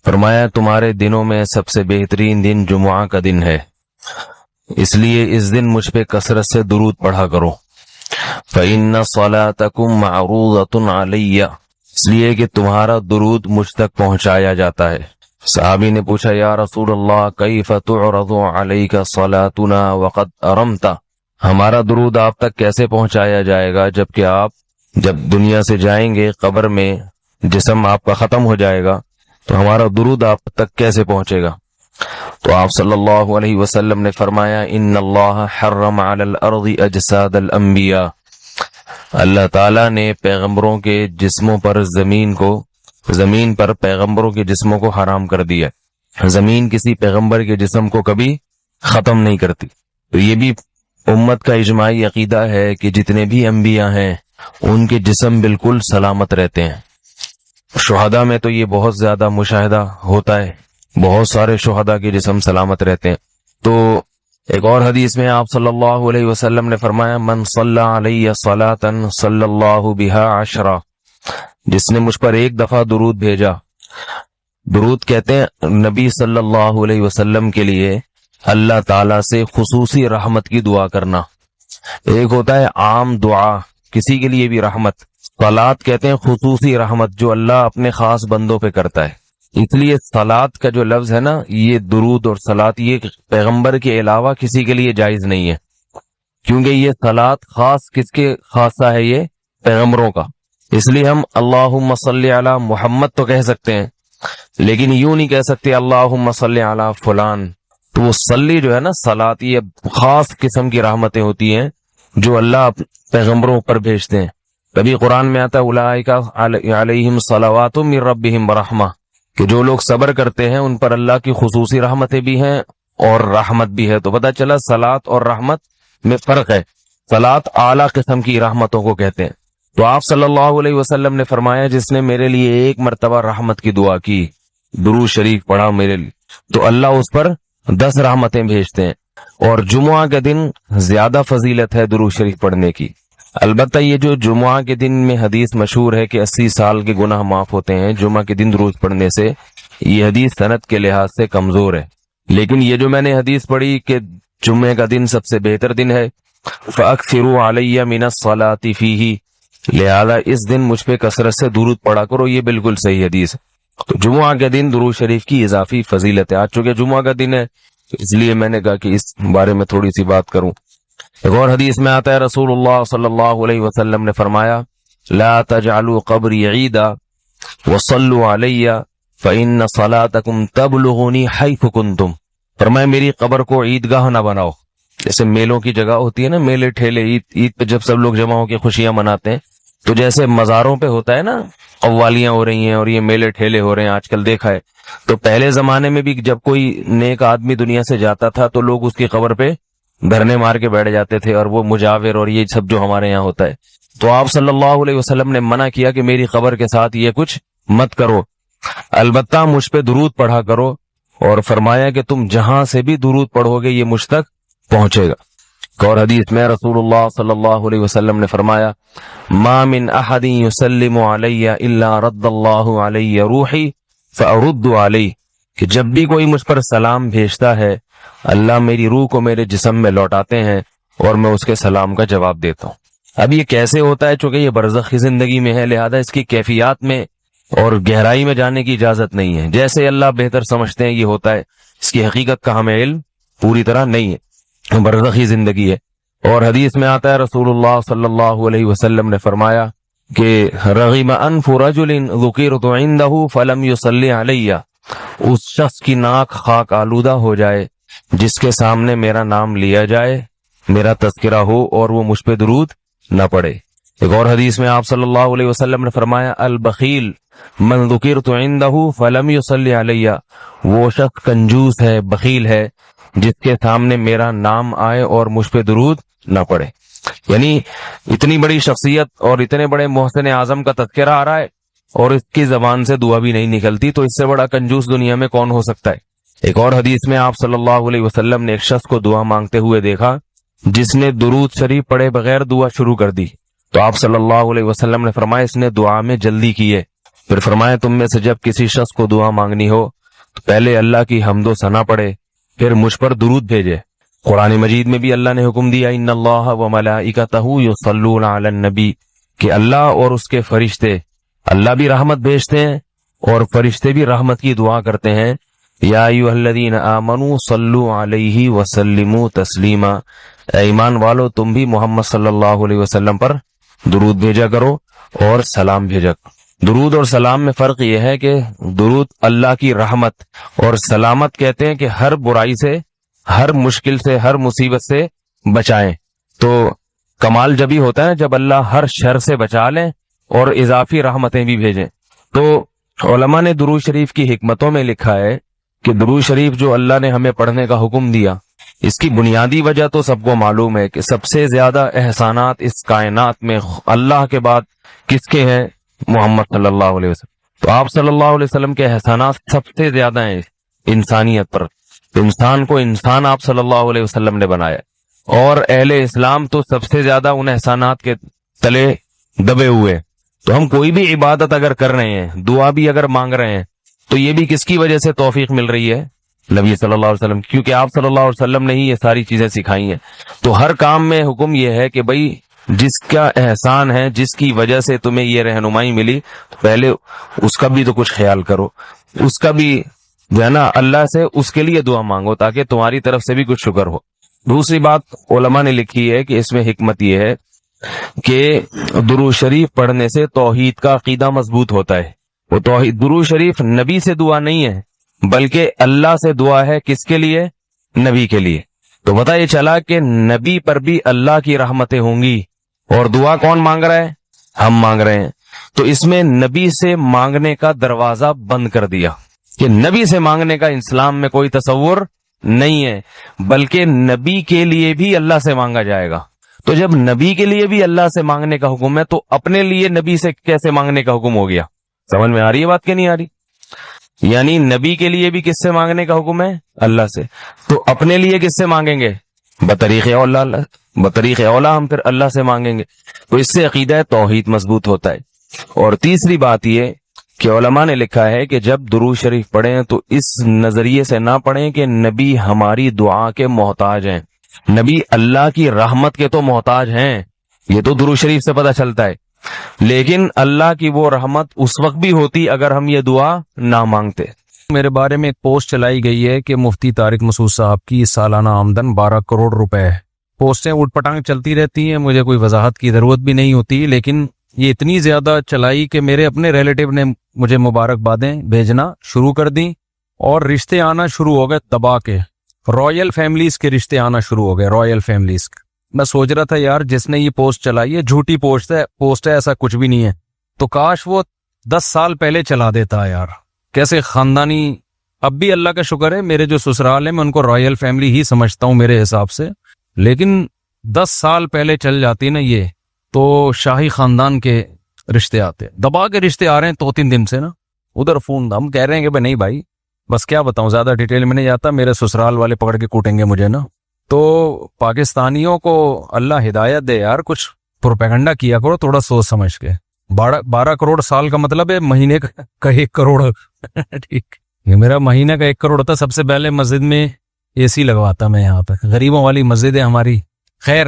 فرمایا تمہارے دنوں میں سب سے بہترین دن جمعہ کا دن ہے، اس لیے اس دن مجھ پہ کثرت سے درود پڑھا کرو۔ فَإِنَّ صَلَاتَكُمْ مَعْرُوضَةٌ عَلَيَّ، اس لیے کہ تمہارا درود مجھ تک پہنچایا جاتا ہے۔ صحابی نے پوچھا یا رسول اللہ کیف تعرض علیک صلاتنا وقد ارمت، ہمارا درود آپ تک کیسے پہنچایا جائے گا جبکہ آپ جب دنیا سے جائیں گے، قبر میں جسم آپ کا ختم ہو جائے گا، تو ہمارا درود آپ تک کیسے پہنچے گا؟ تو آپ صلی اللہ علیہ وسلم نے فرمایا ان اللہ حرم علی الارض اجساد الانبیاء، اللہ تعالیٰ نے پیغمبروں کے جسموں پر زمین پر پیغمبروں کے جسموں کو حرام کر دیا۔ زمین کسی پیغمبر کے جسم کو کبھی ختم نہیں کرتی۔ تو یہ بھی امت کا اجماعی عقیدہ ہے کہ جتنے بھی انبیاء ہیں ان کے جسم بالکل سلامت رہتے ہیں۔ شہداء میں تو یہ بہت زیادہ مشاہدہ ہوتا ہے، بہت سارے شہداء کے جسم سلامت رہتے ہیں۔ تو ایک اور حدیث میں آپ صلی اللہ علیہ وسلم نے فرمایا من صلی علیہ صلاۃ صلی اللہ بہا عشرہ، جس نے مجھ پر ایک دفعہ درود بھیجا۔ درود کہتے ہیں نبی صلی اللہ علیہ وسلم کے لیے اللہ تعالیٰ سے خصوصی رحمت کی دعا کرنا۔ ایک ہوتا ہے عام دعا، کسی کے لیے بھی رحمت، صلات کہتے ہیں خصوصی رحمت جو اللہ اپنے خاص بندوں پہ کرتا ہے۔ اس لیے صلات کا جو لفظ ہے نا، یہ درود اور صلات یہ پیغمبر کے علاوہ کسی کے لیے جائز نہیں ہے، کیونکہ یہ صلات خاص کس کے خاصہ ہے؟ یہ پیغمبروں کا۔ اس لیے ہم اللہم صلی علی محمد تو کہہ سکتے ہیں، لیکن یوں نہیں کہہ سکتے اللہم صلی علی فلان۔ تو وہ صلی جو ہے نا، صلات یہ خاص قسم کی رحمتیں ہوتی ہیں جو اللہ پیغمبروں پر بھیجتے ہیں۔ کبھی قرآن میں آتا ہے اولئک علیہم صلوات من ربہم ورحمہ، کہ جو لوگ صبر کرتے ہیں ان پر اللہ کی خصوصی رحمتیں بھی ہیں اور رحمت بھی ہے۔ تو پتہ چلا صلات اور رحمت میں فرق ہے۔ صلات اعلیٰ قسم کی رحمتوں کو کہتے ہیں۔ تو آپ صلی اللہ علیہ وسلم نے فرمایا جس نے میرے لیے ایک مرتبہ رحمت کی دعا کی، درود شریف پڑھا میرے لیے، تو اللہ اس پر 10 رحمتیں بھیجتے ہیں۔ اور جمعہ کے دن زیادہ فضیلت ہے درود شریف پڑھنے کی۔ البتہ یہ جو جمعہ کے دن میں حدیث مشہور ہے کہ 80 سال کے گناہ معاف ہوتے ہیں جمعہ کے دن درود پڑھنے سے، یہ حدیث سند کے لحاظ سے کمزور ہے۔ لیکن یہ جو میں نے حدیث پڑھی کہ جمعہ کا دن سب سے بہتر دن ہے، فَأَكْثِرُوا عَلَيَّ مِنَ الصَّلَاةِ فِيهِ، لہذا اس دن مجھ پہ کثرت سے درود پڑھا کرو، یہ بالکل صحیح حدیث ہے۔ تو جمعہ کے دن درود شریف کی اضافی فضیلت ہے۔ آج چونکہ جمعہ کا دن ہے اس لیے میں نے کہا کہ اس بارے میں تھوڑی سی بات کروں۔ ایک اور حدیث میں آتا ہے رسول اللہ صلی اللہ علیہ وسلم نے فرمایا لا تجعلوا قبری عیدا وصلوا علی فإن صلاتکم تبلغنی حیث کنتم، فرمایا میری قبر کو عیدگاہ نہ بناؤ۔ جیسے میلوں کی جگہ ہوتی ہے نا، میلے ٹھیلے، عید پہ جب سب لوگ جمع ہو کے خوشیاں مناتے ہیں، تو جیسے مزاروں پہ ہوتا ہے نا، قوالیاں ہو رہی ہیں اور یہ میلے ٹھیلے ہو رہے ہیں آج کل دیکھا ہے، تو پہلے زمانے میں بھی جب کوئی نیک آدمی دنیا سے جاتا تھا تو لوگ اس کی قبر پہ دھرنے مار کے بیٹھ جاتے تھے، اور وہ مجاور اور یہ سب جو ہمارے یہاں ہوتا ہے۔ تو آپ صلی اللہ علیہ وسلم نے منع کیا کہ میری قبر کے ساتھ یہ کچھ مت کرو، البتہ مجھ پہ درود پڑھا کرو، اور فرمایا کہ تم جہاں سے بھی درود پڑھو گے یہ مجھ تک پہنچے گا۔ اور حدیث میں رسول اللہ صلی اللہ علیہ وسلم نے فرمایا ما من احد یسلم علی الا رد اللہ علی روحی فارد علیہ، کہ جب بھی کوئی مجھ پر سلام بھیجتا ہے اللہ میری روح کو میرے جسم میں لوٹاتے ہیں اور میں اس کے سلام کا جواب دیتا ہوں۔ اب یہ کیسے ہوتا ہے؟ چونکہ یہ برزخی زندگی میں ہے، لہذا اس کی کیفیات میں اور گہرائی میں جانے کی اجازت نہیں ہے۔ جیسے اللہ بہتر سمجھتے ہیں یہ ہوتا ہے، اس کی حقیقت کا ہمیں علم پوری طرح نہیں ہے، برزخی زندگی ہے۔ اور حدیث میں آتا ہے رسول اللہ صلی اللہ علیہ وسلم نے فرمایا کہ رغم انف رجل ذکرت عنده فلم يصلی علی، اس شخص کی ناک خاک آلودہ ہو جائے جس کے سامنے میرا نام لیا جائے، میرا تذکرہ ہو اور وہ مجھ پہ درود نہ پڑے۔ ایک اور حدیث میں آپ صلی اللہ علیہ وسلم نے فرمایا البخیل من ذکرت عنده فلم يصلی علی، وہ شخص کنجوس ہے، بخیل ہے جس کے سامنے میرا نام آئے اور مجھ پہ درود نہ پڑے۔ یعنی اتنی بڑی شخصیت اور اتنے بڑے محسن اعظم کا تذکرہ آ رہا ہے اور اس کی زبان سے دعا بھی نہیں نکلتی، تو اس سے بڑا کنجوس دنیا میں کون ہو سکتا ہے؟ ایک اور حدیث میں آپ صلی اللہ علیہ وسلم نے ایک شخص کو دعا مانگتے ہوئے دیکھا جس نے درود شریف پڑھے بغیر دعا شروع کر دی، تو آپ صلی اللہ علیہ وسلم نے فرمایا اس نے دعا میں جلدی کی ہے، پھر فرمایا تم میں سے جب کسی شخص کو دعا مانگنی ہو تو پہلے اللہ کی حمد و ثنا پڑھے، پھر مجھ پر درود بھیجے۔ قرآن مجید میں بھی اللہ نے حکم دیا ان اللہ و ملائکتہ یصلون علی النبی، کہ اللہ اور اس کے فرشتے، اللہ بھی رحمت بھیجتے ہیں اور فرشتے بھی رحمت کی دعا کرتے ہیں۔ یا ایھا الذین آمنوا صلوا علیہ وسلموا تسلیما، اے ایمان والو تم بھی محمد صلی اللہ علیہ وسلم پر درود بھیجا کرو اور سلام بھیجا کرو۔ درود اور سلام میں فرق یہ ہے کہ درود اللہ کی رحمت اور سلامت کہتے ہیں کہ ہر برائی سے، ہر مشکل سے، ہر مصیبت سے بچائیں۔ تو کمال جبھی ہوتا ہے جب اللہ ہر شر سے بچا لیں اور اضافی رحمتیں بھی بھیجیں۔ تو علماء نے درود شریف کی حکمتوں میں لکھا ہے کہ درود شریف جو اللہ نے ہمیں پڑھنے کا حکم دیا، اس کی بنیادی وجہ تو سب کو معلوم ہے کہ سب سے زیادہ احسانات اس کائنات میں اللہ کے بعد کس کے ہیں؟ محمد صلی اللہ علیہ وسلم۔ تو آپ صلی اللہ علیہ وسلم کے احسانات سب سے زیادہ ہیں انسانیت پر۔ انسان کو انسان آپ صلی اللہ علیہ وسلم نے بنایا، اور اہل اسلام تو سب سے زیادہ ان احسانات کے تلے دبے ہوئے۔ تو ہم کوئی بھی عبادت اگر کر رہے ہیں، دعا بھی اگر مانگ رہے ہیں، تو یہ بھی کس کی وجہ سے توفیق مل رہی ہے؟ نبی صلی اللہ علیہ وسلم، کیونکہ آپ صلی اللہ علیہ وسلم نے ہی یہ ساری چیزیں سکھائی ہیں۔ تو ہر کام میں حکم یہ ہے کہ بھئی جس کا احسان ہے، جس کی وجہ سے تمہیں یہ رہنمائی ملی، تو پہلے اس کا بھی تو کچھ خیال کرو، اس کا بھی جو ہے نا اللہ سے اس کے لیے دعا مانگو تاکہ تمہاری طرف سے بھی کچھ شکر ہو۔ دوسری بات علماء نے لکھی ہے کہ اس میں حکمت یہ ہے کہ درود شریف پڑھنے سے توحید کا عقیدہ مضبوط ہوتا ہے۔ وہ توحید، درود شریف نبی سے دعا نہیں ہے بلکہ اللہ سے دعا ہے، کس کے لیے؟ نبی کے لیے۔ تو پتہ یہ چلا کہ نبی پر بھی اللہ کی رحمتیں ہوں گی، اور دعا کون مانگ رہا ہے؟ ہم مانگ رہے ہیں۔ تو اس میں نبی سے مانگنے کا دروازہ بند کر دیا کہ نبی سے مانگنے کا اسلام میں کوئی تصور نہیں ہے، بلکہ نبی کے لیے بھی اللہ سے مانگا جائے گا۔ تو جب نبی کے لیے بھی اللہ سے مانگنے کا حکم ہے تو اپنے لیے نبی سے کیسے مانگنے کا حکم ہو گیا؟ سمجھ میں آ رہی ہے بات کہ نہیں آ رہی؟ یعنی نبی کے لیے بھی کس سے مانگنے کا حکم ہے؟ اللہ سے۔ تو اپنے لیے کس سے مانگیں گے؟ بطریق اولا، بطریق اولا ہم پھر اللہ سے مانگیں گے۔ تو اس سے عقیدہ توحید مضبوط ہوتا ہے۔ اور تیسری بات یہ کہ علماء نے لکھا ہے کہ جب درود شریف پڑھیں تو اس نظریے سے نہ پڑھیں کہ نبی ہماری دعا کے محتاج ہیں، نبی اللہ کی رحمت کے تو محتاج ہیں، یہ تو درود شریف سے پتہ چلتا ہے، لیکن اللہ کی وہ رحمت اس وقت بھی ہوتی اگر ہم یہ دعا نہ مانگتے۔ میرے بارے میں ایک پوسٹ چلائی گئی ہے کہ مفتی طارق مسعود صاحب کی سالانہ آمدن 12 کروڑ روپے ہے۔ پوسٹیں اٹھ پٹانگ چلتی رہتی ہیں، مجھے کوئی وضاحت کی ضرورت بھی نہیں ہوتی، لیکن یہ اتنی زیادہ چلائی کہ میرے اپنے ریلیٹیو نے مجھے مبارکبادیں بھیجنا شروع کر دیں، اور رشتے آنا شروع ہو گئے دبا کے، رائل فیملیز کے رشتے آنا شروع ہو گئے، رائل فیملیز۔ میں سوچ رہا تھا یار جس نے یہ پوسٹ چلائی ہے جھوٹی پوسٹ ہے، ایسا کچھ بھی نہیں ہے، تو کاش وہ 10 سال پہلے چلا دیتا یار۔ کیسے خاندانی، اب بھی اللہ کا شکر ہے میرے جو سسرال ہیں میں ان کو رائل فیملی ہی سمجھتا ہوں میرے حساب سے، لیکن 10 سال پہلے چل جاتی نا یہ تو شاہی خاندان کے رشتے آتے، دبا کے رشتے آ رہے ہیں 2-3 دن سے نا، ادھر فون ہم کہہ رہے ہیں کہ بھائی نہیں بھائی، بس کیا بتاؤں، زیادہ ڈیٹیل میں نہیں جاتا، میرے سسرال والے پکڑ کے کوٹیں گے مجھے نا۔ تو پاکستانیوں کو اللہ ہدایت دے یار، کچھ پروپیگنڈا کیا کرو تھوڑا سوچ سمجھ کے۔ 12 کروڑ سال کا مطلب ہے مہینے کا 1 کروڑ ٹھیک، یہ میرا مہینے کا 1 کروڑ تھا۔ سب سے پہلے مسجد میں اے سی لگواتا میں، یہاں پہ غریبوں والی مسجد ہے ہماری، خیر۔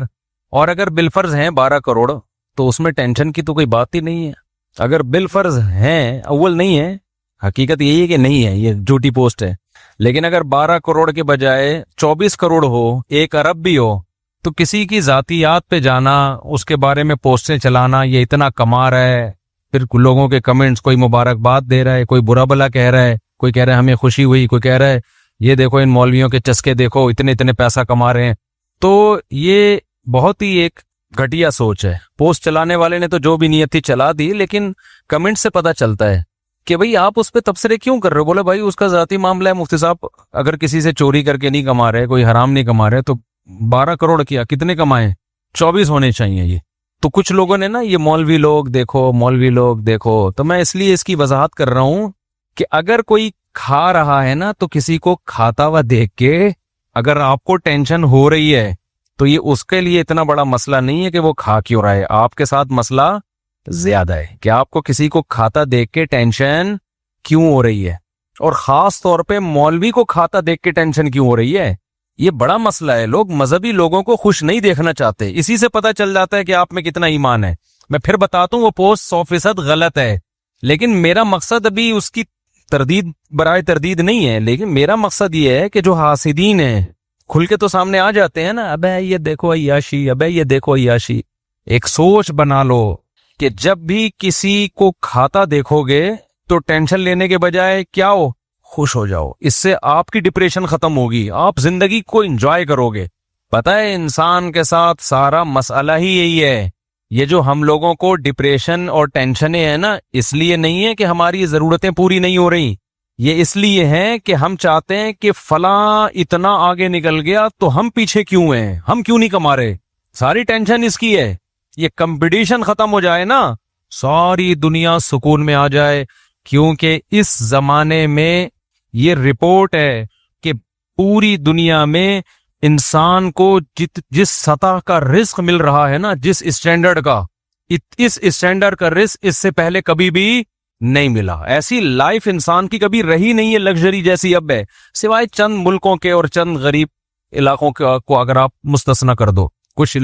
اور اگر بالفرض ہیں 12 کروڑ تو اس میں ٹینشن کی تو کوئی بات ہی نہیں ہے، اگر بالفرض ہیں، اول نہیں ہے، حقیقت یہی ہے کہ نہیں ہے، یہ جھوٹی پوسٹ ہے، لیکن اگر 12 کروڑ کے بجائے 24 کروڑ ہو، 1 ارب بھی ہو، تو کسی کی ذاتیات پہ جانا، اس کے بارے میں پوسٹیں چلانا، یہ اتنا کما رہا ہے، پھر لوگوں کے کمنٹس، کوئی مبارکباد دے رہا ہے، کوئی برا بلا کہہ رہا ہے، کوئی کہہ رہا ہے ہمیں خوشی ہوئی، کوئی کہہ رہا ہے یہ دیکھو ان مولویوں کے چسکے دیکھو اتنے پیسہ کما رہے ہیں۔ تو یہ بہت ہی ایک گھٹیا سوچ ہے۔ پوسٹ چلانے والے نے تو جو بھی نیت تھی چلا دی، لیکن کمنٹ سے پتہ چلتا ہے کہ بھئی آپ اس پہ تبصرے کیوں کر رہے ہو؟ بولے بھائی اس کا ذاتی معاملہ ہے مفتی صاحب، اگر کسی سے چوری کر کے نہیں کما رہے، کوئی حرام نہیں کما رہے، تو 12 کروڑ کیا کتنے کمائیں؟ 24 ہونے چاہیے یہ۔ تو کچھ لوگوں نے نا یہ مولوی لوگ دیکھو، تو میں اس لیے اس کی وضاحت کر رہا ہوں کہ اگر کوئی کھا رہا ہے نا تو کسی کو کھاتا ہوا دیکھ کے اگر آپ کو ٹینشن ہو رہی ہے تو یہ اس کے لیے اتنا بڑا مسئلہ نہیں ہے کہ وہ کھا کیوں رہا ہے۔ آپ کے ساتھ مسئلہ زیادہ ہے. کہ آپ کو کسی کو کھاتا دیکھ کے ٹینشن کیوں ہو رہی ہے, اور خاص طور پہ مولوی کو کھاتا دیکھ کے ٹینشن کیوں ہو رہی ہے, یہ بڑا مسئلہ ہے. لوگ مذہبی لوگوں کو خوش نہیں دیکھنا چاہتے, اسی سے پتہ چل جاتا ہے کہ آپ میں کتنا ایمان ہے. میں پھر بتاتا ہوں وہ پوسٹ 100% غلط ہے, لیکن میرا مقصد ابھی اس کی تردید برائے تردید نہیں ہے, لیکن میرا مقصد یہ ہے کہ جو حاسدین ہیں کھل کے تو سامنے آ جاتے ہیں نا, ابے یہ دیکھو عیاشی, ابے یہ دیکھو عیاشی. ایک سوچ بنا لو کہ جب بھی کسی کو کھاتا دیکھو گے تو ٹینشن لینے کے بجائے کیا ہو, خوش ہو جاؤ. اس سے آپ کی ڈپریشن ختم ہوگی, آپ زندگی کو انجوائے کرو گے. پتہ ہے انسان کے ساتھ سارا مسئلہ ہی یہی ہے. یہ جو ہم لوگوں کو ڈپریشن اور ٹینشنیں ہیں نا, اس لیے نہیں ہے کہ ہماری ضرورتیں پوری نہیں ہو رہی, یہ اس لیے ہے کہ ہم چاہتے ہیں کہ فلاں اتنا آگے نکل گیا تو ہم پیچھے کیوں ہیں, ہم کیوں نہیں کما رہے. ساری ٹینشن اس کی ہے. یہ کمپٹیشن ختم ہو جائے نا, ساری دنیا سکون میں آ جائے. کیونکہ اس زمانے میں یہ رپورٹ ہے کہ پوری دنیا میں انسان کو جس سطح کا رزق مل رہا ہے نا, جس اسٹینڈرڈ کا, اس اسٹینڈرڈ کا رزق اس سے پہلے کبھی بھی نہیں ملا. ایسی لائف انسان کی کبھی رہی نہیں ہے لگژری جیسی اب ہے, سوائے چند ملکوں کے اور چند غریب علاقوں کو اگر آپ مستثنا کر دو. کچھ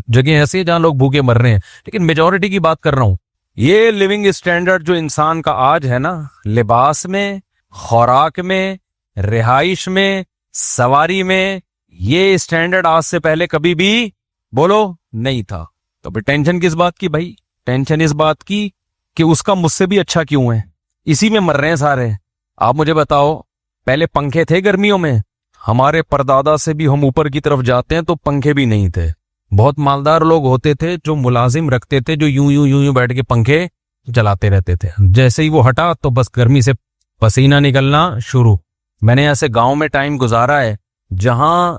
جگہیں ایسی ہیں جہاں لوگ بھوکے مر رہے ہیں, لیکن میجورٹی کی بات کر رہا ہوں. یہ لیونگ اسٹینڈرڈ جو انسان کا آج ہے نا, لباس میں, خوراک میں, رہائش میں, سواری میں, یہ اسٹینڈرڈ آج سے پہلے کبھی بھی بولو نہیں تھا. تو پھر ٹینشن کس بات کی بھائی؟ ٹینشن اس بات کی کہ اس کا مجھ سے بھی اچھا کیوں ہے, اسی میں مر رہے ہیں سارے. آپ مجھے بتاؤ, پہلے پنکھے تھے گرمیوں میں؟ ہمارے پردادا سے بھی ہم اوپر کی طرف جاتے ہیں تو پنکھے بھی نہیں تھے. بہت مالدار لوگ ہوتے تھے جو ملازم رکھتے تھے, جو یوں بیٹھ کے پنکھے چلاتے رہتے تھے. جیسے ہی وہ ہٹا تو بس گرمی سے پسینہ نکلنا شروع. میں نے ایسے گاؤں میں ٹائم گزارا ہے جہاں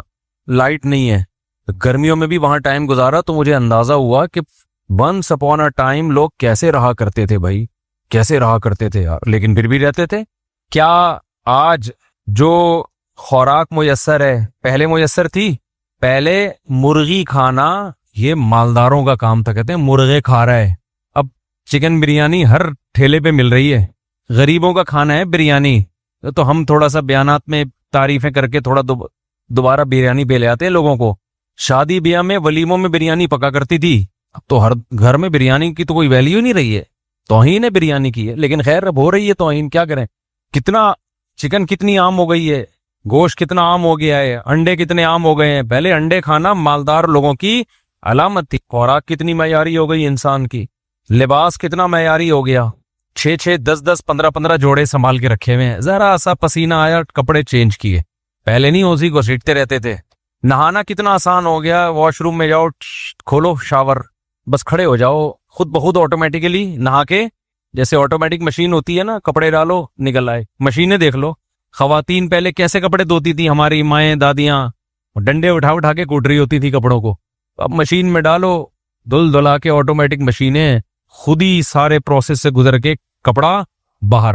لائٹ نہیں ہے, گرمیوں میں بھی وہاں ٹائم گزارا, تو مجھے اندازہ ہوا کہ ونس اپون اے ٹائم لوگ کیسے رہا کرتے تھے بھائی, کیسے رہا کرتے تھے یار, لیکن پھر بھی رہتے تھے. کیا آج جو خوراک میسر ہے پہلے میسر تھی؟ پہلے مرغی کھانا یہ مالداروں کا کام تھا, کہتے ہیں مرغے کھا رہا ہے. اب چکن بریانی ہر ٹھیلے پہ مل رہی ہے, غریبوں کا کھانا ہے بریانی. تو ہم تھوڑا سا بیانات میں تعریفیں کر کے تھوڑا دوبارہ بریانی پہ لے آتے ہیں لوگوں کو. شادی بیاہ میں ولیموں میں بریانی پکا کرتی تھی, اب تو ہر گھر میں بریانی کی تو کوئی ویلیو نہیں رہی ہے, توہین ہے بریانی کی ہے. لیکن خیر اب ہو رہی ہے توہین, کیا کریں. کتنا چکن کتنی عام ہو گئی ہے, گوشت کتنا عام ہو گیا ہے, انڈے کتنے عام ہو گئے ہیں. پہلے انڈے کھانا مالدار لوگوں کی علامت تھی. خوراک کتنی معیاری ہو گئی انسان کی, لباس کتنا معیاری ہو گیا, 6 10 10 15 جوڑے سنبھال کے رکھے ہوئے ہیں. ذرا سا پسینہ آیا کپڑے چینج کیے. پہلے نہیں اسی کو سیٹتے رہتے تھے. نہانا کتنا آسان ہو گیا, واش روم میں جاؤ, کھولو شاور, بس کھڑے ہو جاؤ, خود بخود آٹومیٹیکلی نہا کے, جیسے آٹومیٹک مشین ہوتی ہے نا, کپڑے ڈالو نکل آئے. مشینیں دیکھ لو, خواتین پہلے کیسے کپڑے دھوتی تھی, ہماری مائیں دادیاں ڈنڈے اٹھا کے کوٹ رہی ہوتی تھی کپڑوں کو. اب مشین میں ڈالو, دھلا کے آٹومیٹک مشینیں خود ہی سارے پروسیس سے گزر کے کپڑا باہر.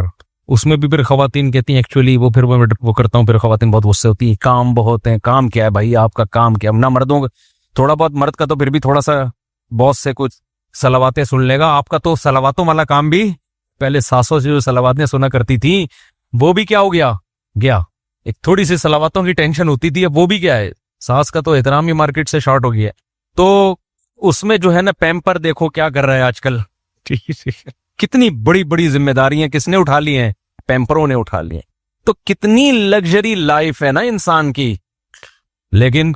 اس میں بھی پھر خواتین کہتی ہیں ایکچولی وہ پھر وہ کرتا ہوں, پھر خواتین بہت غصے ہوتی ہیں, کام بہت ہیں. کام کیا ہے بھائی, آپ کا کام کیا؟ نہ مردوں کا تھوڑا بہت, مرد کا تو پھر بھی تھوڑا سا باس سے کچھ صلواتیں سن لے گا. آپ کا تو صلواتوں والا کام بھی, پہلے ساسوں سے جو صلواتیں سنا کرتی تھی وہ بھی کیا ہو گیا. ایک تھوڑی سی صلواتوں کی ٹینشن ہوتی تھی, اب وہ بھی کیا ہے, ساس کا تو احترام ہی مارکیٹ سے شارٹ ہو گیا ہے. تو اس میں جو ہے نا پیمپر دیکھو کیا کر رہا ہے آج کل. کتنی بڑی بڑی ذمہ داریاں کس نے اٹھا لی ہیں, پیمپروں نے اٹھا لی ہیں. تو کتنی لگژری لائف ہے نا انسان کی, لیکن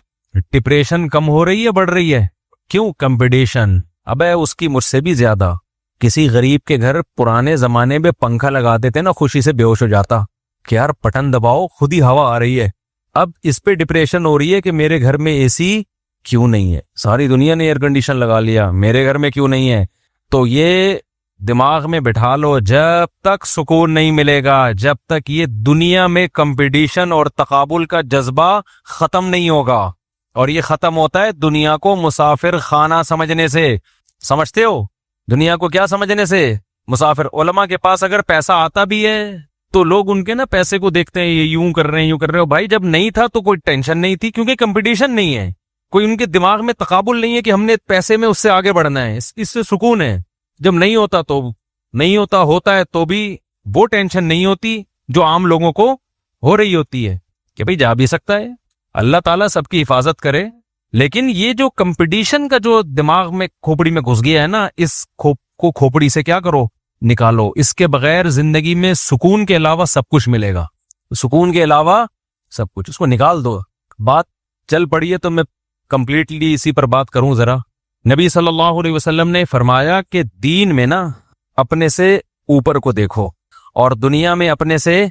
ڈپریشن کم ہو رہی ہے بڑھ رہی ہے. کیوں؟ کمپٹیشن. ابے اس کی مجھ سے بھی زیادہ. کسی غریب کے گھر پرانے زمانے میں پنکھا لگا دیتے نا, خوشی سے بے ہوش ہو جاتا کہ یار بٹن دباؤ خود ہی ہوا آ رہی ہے. اب اس پہ ڈپریشن ہو رہی ہے کہ میرے گھر میں اے سی کیوں نہیں ہے, ساری دنیا نے ایئر کنڈیشن لگا لیا, میرے گھر میں کیوں نہیں ہے. تو یہ دماغ میں بٹھا لو, جب تک سکون نہیں ملے گا, جب تک یہ دنیا میں کمپٹیشن اور تقابل کا جذبہ ختم نہیں ہوگا. اور یہ ختم ہوتا ہے دنیا کو مسافر خانہ سمجھنے سے. سمجھتے ہو دنیا کو کیا سمجھنے سے؟ مسافر. علماء کے پاس اگر پیسہ آتا بھی ہے تو لوگ ان کے نا پیسے کو دیکھتے ہیں, یہ یوں کر رہے ہیں یوں کر رہے ہو. بھائی جب نہیں تھا تو کوئی ٹینشن نہیں تھی, کیونکہ کمپٹیشن نہیں ہے, کوئی ان کے دماغ میں تقابل نہیں ہے کہ ہم نے پیسے میں اس سے آگے بڑھنا ہے, اس سے سکون ہے. جب نہیں ہوتا تو نہیں ہوتا, ہوتا ہے تو بھی وہ ٹینشن نہیں ہوتی جو عام لوگوں کو ہو رہی ہوتی ہے کہ بھئی جا بھی سکتا ہے. اللہ تعالیٰ سب کی حفاظت کرے. لیکن یہ جو کمپٹیشن کا جو دماغ میں کھوپڑی میں گھس گیا ہے نا, اس کو کھوپڑی سے کیا کرو, نکالو. اس کے بغیر زندگی میں سکون کے علاوہ سب کچھ ملے گا, سکون کے علاوہ سب کچھ, اس کو نکال دو. بات چل پڑی ہے تو میں کمپلیٹلی اسی پر بات کروں ذرا. نبی صلی اللہ علیہ وسلم نے فرمایا کہ دین میں نا اپنے سے اوپر کو دیکھو اور دنیا میں اپنے سے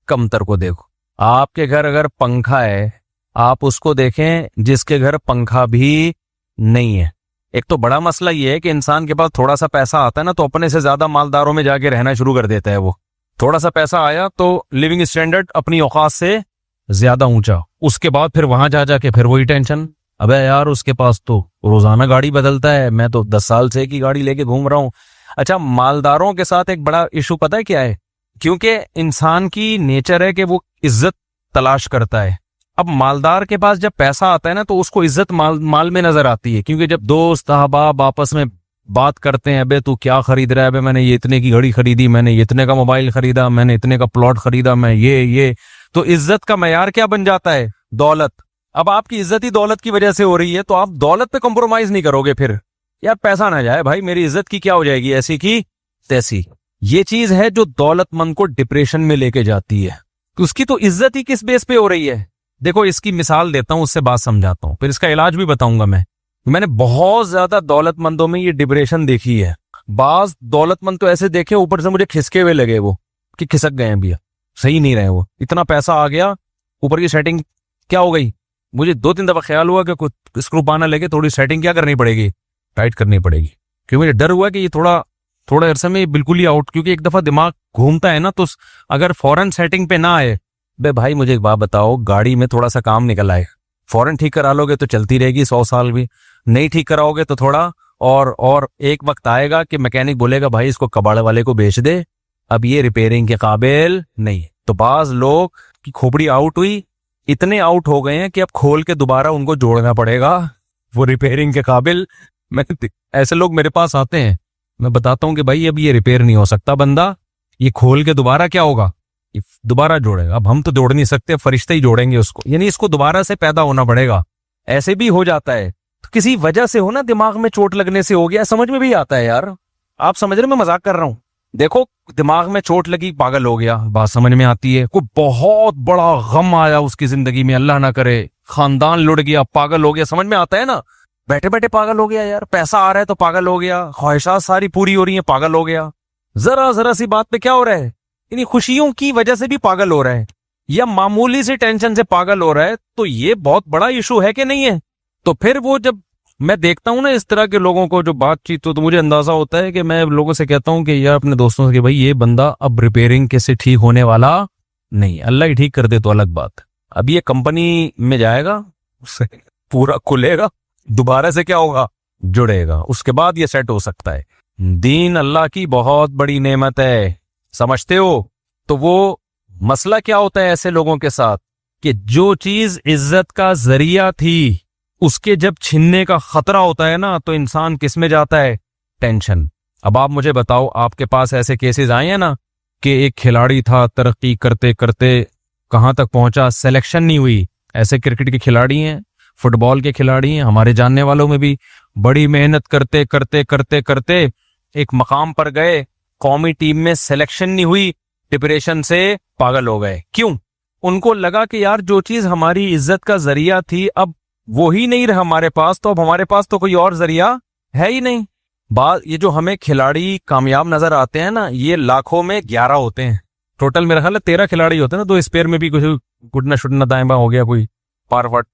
کمتر کو دیکھو. آپ کے گھر اگر پنکھا ہے, آپ اس کو دیکھیں جس کے گھر پنکھا بھی نہیں ہے. ایک تو بڑا مسئلہ یہ ہے کہ انسان کے پاس تھوڑا سا پیسہ آتا ہے نا تو اپنے سے زیادہ مالداروں میں جا کے رہنا شروع کر دیتا ہے. وہ تھوڑا سا پیسہ آیا تو لیونگ اسٹینڈرڈ اپنی اوقات سے زیادہ اونچا, اس کے بعد پھر وہاں جا کے پھر وہی ٹینشن, ابے یار اس کے پاس تو روزانہ گاڑی بدلتا ہے, میں تو 10 سال سے ایک ہی گاڑی لے کے گھوم رہا ہوں. اچھا, مالداروں کے ساتھ ایک بڑا ایشو پتہ ہے کیا ہے, کیونکہ انسان کی نیچر ہے کہ وہ عزت تلاش کرتا ہے. اب مالدار کے پاس جب پیسہ آتا ہے نا تو اس کو عزت مال میں نظر آتی ہے, کیونکہ جب دوست احباب آپس میں بات کرتے ہیں, ابے تو کیا خرید رہا ہے, ابے میں نے یہ اتنے کی گھڑی خریدی, میں نے اتنے کا موبائل خریدا, میں نے اتنے کا پلاٹ خریدا, میں یہ تو عزت کا معیار کیا بن جاتا ہے, دولت. اب آپ کی عزت ہی دولت کی وجہ سے ہو رہی ہے تو آپ دولت پہ کمپرومائز نہیں کرو گے. پھر یار پیسہ نہ جائے بھائی, میری عزت کی کیا ہو جائے گی, ایسی کی تیسی. یہ چیز ہے جو دولت مند کو ڈپریشن میں لے کے جاتی ہے. اس کی تو عزت ہی کس بیس پہ ہو رہی ہے. دیکھو اس کی مثال دیتا ہوں, اس سے بات سمجھاتا ہوں, پھر اس کا علاج بھی بتاؤں گا. میں نے بہت زیادہ دولت مندوں میں یہ ڈپریشن دیکھی ہے. بعض دولت مند تو ایسے دیکھے اوپر سے مجھے کھسکے ہوئے لگے, وہ کہ کھسک گئے ہیں بھی, صحیح نہیں رہے. وہ اتنا پیسہ آ گیا, اوپر کی سیٹنگ کیا ہو گئی, مجھے 2-3 دفعہ خیال ہوا کہ کچھ اسکرو پانا لے کے تھوڑی سیٹنگ کیا کرنی پڑے گی, ٹائٹ کرنی پڑے گی. کیونکہ مجھے ڈر ہوا کہ یہ تھوڑا عرصے میں بالکل ہی آؤٹ, کیونکہ ایک دفعہ دماغ گھومتا ہے نا تو اگر فوراً سیٹنگ پہ نہ آئے, بے بھائی مجھے ایک بات بتاؤ, گاڑی میں تھوڑا سا کام نکل آئے, فوراً ٹھیک کرا لو گے تو چلتی رہے گی 100 سال بھی, نہیں ٹھیک کراؤ گے تو تھوڑا اور ایک وقت آئے گا کہ میکینک بولے گا بھائی اس کو کباڑ والے کو بیچ دے, اب یہ ریپیئرنگ کے قابل نہیں. تو بعض لوگ کی کھوپڑی آؤٹ ہوئی, اتنے آؤٹ ہو گئے ہیں کہ اب کھول کے دوبارہ ان کو جوڑنا پڑے گا, وہ ریپیئرنگ کے قابل. ایسے لوگ میرے پاس آتے ہیں, میں بتاتا ہوں کہ بھائی اب یہ ریپیئر نہیں ہو سکتا بندہ, یہ کھول کے دوبارہ کیا ہوگا, دوبارہ جوڑے گا. اب ہم تو جوڑ نہیں سکتے, فرشتے ہی جوڑیں گے اس کو, یعنی اس کو دوبارہ سے پیدا ہونا پڑے گا. ایسے بھی ہو جاتا ہے, تو کسی وجہ سے ہو نا, دماغ میں چوٹ لگنے سے ہو گیا, سمجھ میں بھی آتا ہے یار. آپ سمجھ رہے, میں مذاق کر رہا ہوں. دیکھو دماغ میں چوٹ لگی, پاگل ہو گیا, بات سمجھ میں آتی ہے. کوئی بہت بڑا غم آیا اس کی زندگی میں, اللہ نہ کرے, خاندان لڑ گیا, پاگل ہو گیا, سمجھ میں آتا ہے نا, بیٹھے بیٹھے پاگل ہو گیا یار, پیسہ آ رہا ہے تو پاگل ہو گیا, خواہشات ساری پوری ہو رہی ہیں, پاگل ہو گیا. ذرا سی بات پہ کیا ہو رہا ہے, یعنی خوشیوں کی وجہ سے بھی پاگل ہو رہا ہے, یا معمولی سی ٹینشن سے پاگل ہو رہا ہے. تو یہ بہت بڑا ایشو ہے کہ نہیں ہے. تو پھر وہ جب میں دیکھتا ہوں نا اس طرح کے لوگوں کو جو بات چیت, تو مجھے اندازہ ہوتا ہے کہ میں لوگوں سے کہتا ہوں کہ یار اپنے دوستوں سے کہ بھائی یہ بندہ اب ریپیئرنگ کے سے ٹھیک ہونے والا نہیں, اللہ ہی ٹھیک کر دے تو الگ بات. اب یہ کمپنی میں جائے گا, پورا کھلے گا, دوبارہ سے کیا ہوگا, جڑے گا, اس کے بعد یہ سیٹ ہو سکتا ہے. دین اللہ کی بہت بڑی نعمت ہے, سمجھتے ہو. تو وہ مسئلہ کیا ہوتا ہے ایسے لوگوں کے ساتھ کہ جو چیز عزت کا ذریعہ تھی اس کے جب چھننے کا خطرہ ہوتا ہے نا تو انسان کس میں جاتا ہے, ٹینشن. اب آپ مجھے بتاؤ, آپ کے پاس ایسے کیسز آئے ہیں نا کہ ایک کھلاڑی تھا, ترقی کرتے کرتے کہاں تک پہنچا, سلیکشن نہیں ہوئی. ایسے کرکٹ کے کھلاڑی ہیں, فٹ بال کے کھلاڑی ہیں, ہمارے جاننے والوں میں بھی بڑی محنت کرتے کرتے کرتے کرتے ایک مقام پر گئے, قومی ٹیم میں سلیکشن نہیں ہوئی, ڈپریشن سے پاگل ہو گئے. کیوں؟ ان کو لگا کہ یار جو چیز ہماری عزت کا ذریعہ تھی اب وہی نہیں رہا ہمارے پاس, تو اب ہمارے پاس تو کوئی اور ذریعہ ہے ہی نہیں. یہ جو ہمیں کھلاڑی کامیاب نظر آتے ہیں نا, یہ لاکھوں میں 11 ہوتے ہیں ٹوٹل. میرا خیال ہے 13 کھلاڑی ہوتے ہیں نا, 2 اسپیئر میں بھی کچھ گٹنا شٹنا دائیں بائیں ہو گیا, کوئی فارورڈ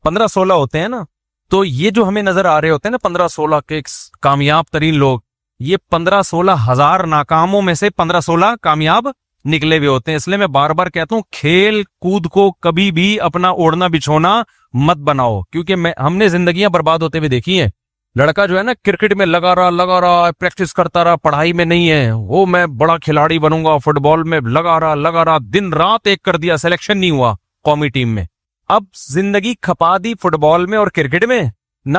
15-16 ہوتے ہیں نا. تو یہ جو ہمیں نظر آ رہے ہوتے ہیں نا 15-16 کے کامیاب ترین لوگ, یہ 15-16 ہزار ناکاموں میں سے 15-16 کامیاب نکلے ہوئے ہوتے ہیں. اس لیے میں بار بار کہتا ہوں کھیل کود کو کبھی بھی اپنا اوڑھنا بچھونا مت بناؤ, کیونکہ ہم نے زندگیاں برباد ہوتے ہوئے دیکھی ہیں. لڑکا جو ہے نا کرکٹ میں لگا رہا پریکٹس کرتا رہا, پڑھائی میں نہیں ہے, وہ میں بڑا کھلاڑی بنوں گا, فٹ بال میں لگا رہا, دن رات ایک کر دیا, سلیکشن نہیں ہوا قومی ٹیم میں. اب زندگی کھپا دی فٹ بال میں اور کرکٹ میں, نہ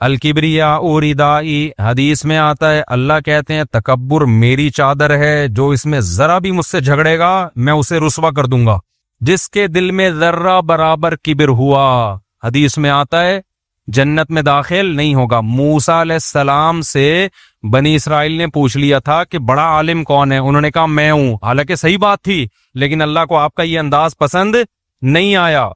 الکبریا ردائی، حدیث میں آتا ہے اللہ کہتے ہیں تکبر میری چادر ہے، جو اس میں ذرا بھی مجھ سے جھگڑے گا میں اسے رسوا کر دوں گا۔ جس کے دل میں ذرہ برابر کبر ہوا، حدیث میں آتا ہے جنت میں داخل نہیں ہوگا۔ موسیٰ علیہ السلام سے بنی اسرائیل نے پوچھ لیا تھا کہ بڑا عالم کون ہے، انہوں نے کہا میں ہوں، حالانکہ صحیح بات تھی، لیکن اللہ کو آپ کا یہ انداز پسند نہیں آیا۔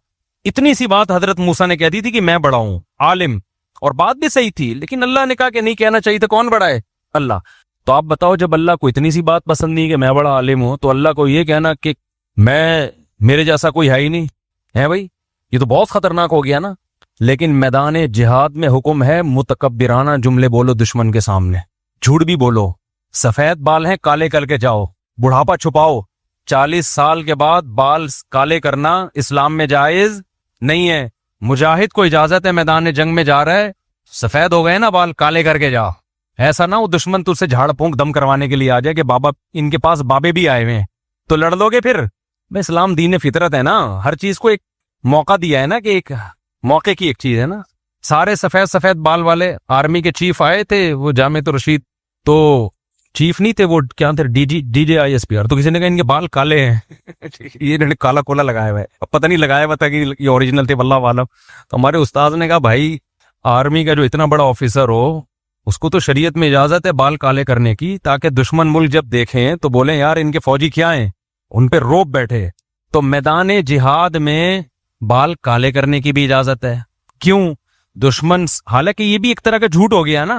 اتنی سی بات حضرت موسیٰ نے کہہ دی تھی کہ میں بڑا ہوں، عالم، اور بات بھی صحیح تھی، لیکن اللہ نے کہا کہ نہیں کہنا چاہیے تھا، کون بڑا ہے؟ اللہ۔ تو آپ بتاؤ جب اللہ کو اتنی سی بات پسند نہیں کہ میں بڑا عالم ہوں، تو اللہ کو یہ کہنا کہ میرے جیسا کوئی ہے ہی نہیں ہے، بھائی یہ تو بہت خطرناک ہو گیا نا۔ لیکن میدان جہاد میں حکم ہے متکبرانہ جملے بولو دشمن کے سامنے، جھوٹ بھی بولو، سفید بال ہیں کالے کر کے جاؤ، بڑھاپا چھپاؤ۔ 40 سال کے بعد بال کالے کرنا اسلام میں جائز نہیں ہے۔ مجاہد کو اجازت ہے میدان جنگ میں جا رہا ہے، سفید ہو گئے نا بال، کالے کر کے جا، ایسا نہ وہ دشمن تجھ سے جھاڑ پھونک دم کروانے کے لیے آ جائے کہ بابا ان کے پاس بابے بھی آئے ہوئے ہیں تو لڑ لو گے پھر۔ میں اسلام دین فطرت ہے نا، ہر چیز کو ایک موقع دیا ہے نا، کہ ایک موقع کی ایک چیز ہے نا۔ سارے سفید بال والے آرمی کے چیف آئے تھے، وہ جامع رشید، تو چیف نہیں تھے، وہ کیا تھے، D J I S P R, تو کسی نے کہا ان کے بال کالے ہیں یہ انہوں نے کالا کولا لگایا ہوا ہے، اب پتہ نہیں لگایا ہوا تھا کہ یہ اوریجنل تھے، واللہ عالم۔ تو ہمارے استاد نے کہا بھائی آرمی کا جو اتنا بڑا آفیسر ہو اس کو تو شریعت میں اجازت ہے بال کالے کرنے کی، تاکہ دشمن ملک جب دیکھیں تو بولیں یار ان کے فوجی کیا ہیں، ان پہ روب بیٹھے۔ تو میدان جہاد میں بال کالے کرنے کی بھی اجازت ہے، کیوں؟ دشمن، حالانکہ یہ بھی ایک طرح کا جھوٹ ہو گیا نا،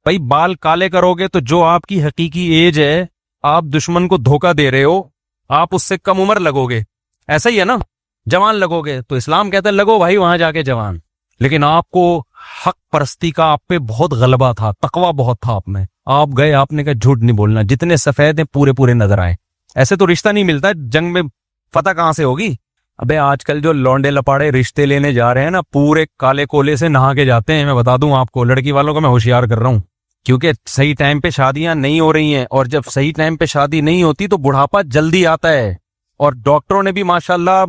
بھائی بال کالے کرو گے تو جو آپ کی حقیقی ایج ہے آپ دشمن کو دھوکہ دے رہے ہو، آپ اس سے کم عمر لگو گے، ایسا ہی ہے نا، جوان لگو گے، تو اسلام کہتا ہے لگو بھائی وہاں جا کے جوان، لیکن آپ کو حق پرستی کا آپ پہ بہت غلبہ تھا، تقوی بہت تھا آپ میں، آپ گئے، آپ نے کہا جھوٹ نہیں بولنا، جتنے سفید ہیں پورے نظر آئے، ایسے تو رشتہ نہیں ملتا، جنگ میں فتح کہاں سے ہوگی؟ ابے آج کل جو لونڈے لپاڑے رشتے لینے جا رہے ہیں نا، پورے کالے کولے سے نہا کے جاتے ہیں، میں بتا دوں آپ کو، لڑکی والوں کو میں ہوشیار کر رہا ہوں، کیونکہ صحیح ٹائم پہ شادیاں نہیں ہو رہی ہیں، اور جب صحیح ٹائم پہ شادی نہیں ہوتی تو بڑھاپا جلدی آتا ہے، اور ڈاکٹروں نے بھی ماشاءاللہ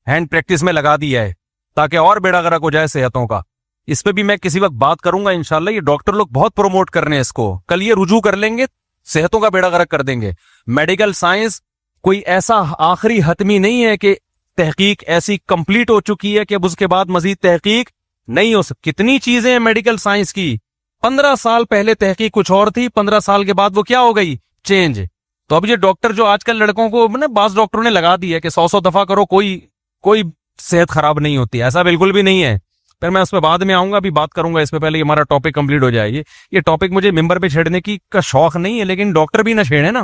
ہینڈ پریکٹس میں لگا دیا ہے تاکہ اور بیڑا غرق ہو جائے صحتوں کا۔ اس پہ بھی میں کسی وقت بات کروں گا انشاءاللہ، یہ ڈاکٹر لوگ بہت پروموٹ کر رہے ہیں اس کو، کل یہ رجوع کر لیں گے، صحتوں کا بیڑا غرق کر دیں گے۔ میڈیکل سائنس کوئی ایسا آخری حتمی نہیں ہے کہ تحقیق ایسی کمپلیٹ ہو چکی ہے کہ اب اس کے بعد مزید تحقیق نہیں ہو سکتی۔ کتنی چیزیں ہیں میڈیکل سائنس کی، 15 سال پہلے تحقیق کچھ اور تھی، 15 سال کے بعد وہ کیا ہو گئی، چینج۔ تو اب یہ ڈاکٹر جو آج کل لڑکوں کو بعض ڈاکٹروں نے لگا دی ہے کہ 100 دفعہ کرو کوئی صحت خراب نہیں ہوتی، ایسا بالکل بھی نہیں ہے۔ پھر میں اس پہ بعد میں آؤں گا، ابھی بات کروں گا اس پہ، پہلے ہمارا ٹاپک کمپلیٹ ہو جائے گی۔ یہ ٹاپک مجھے ممبر پہ چھیڑنے کی کا شوق نہیں ہے، لیکن ڈاکٹر بھی نہ چھیڑے نا،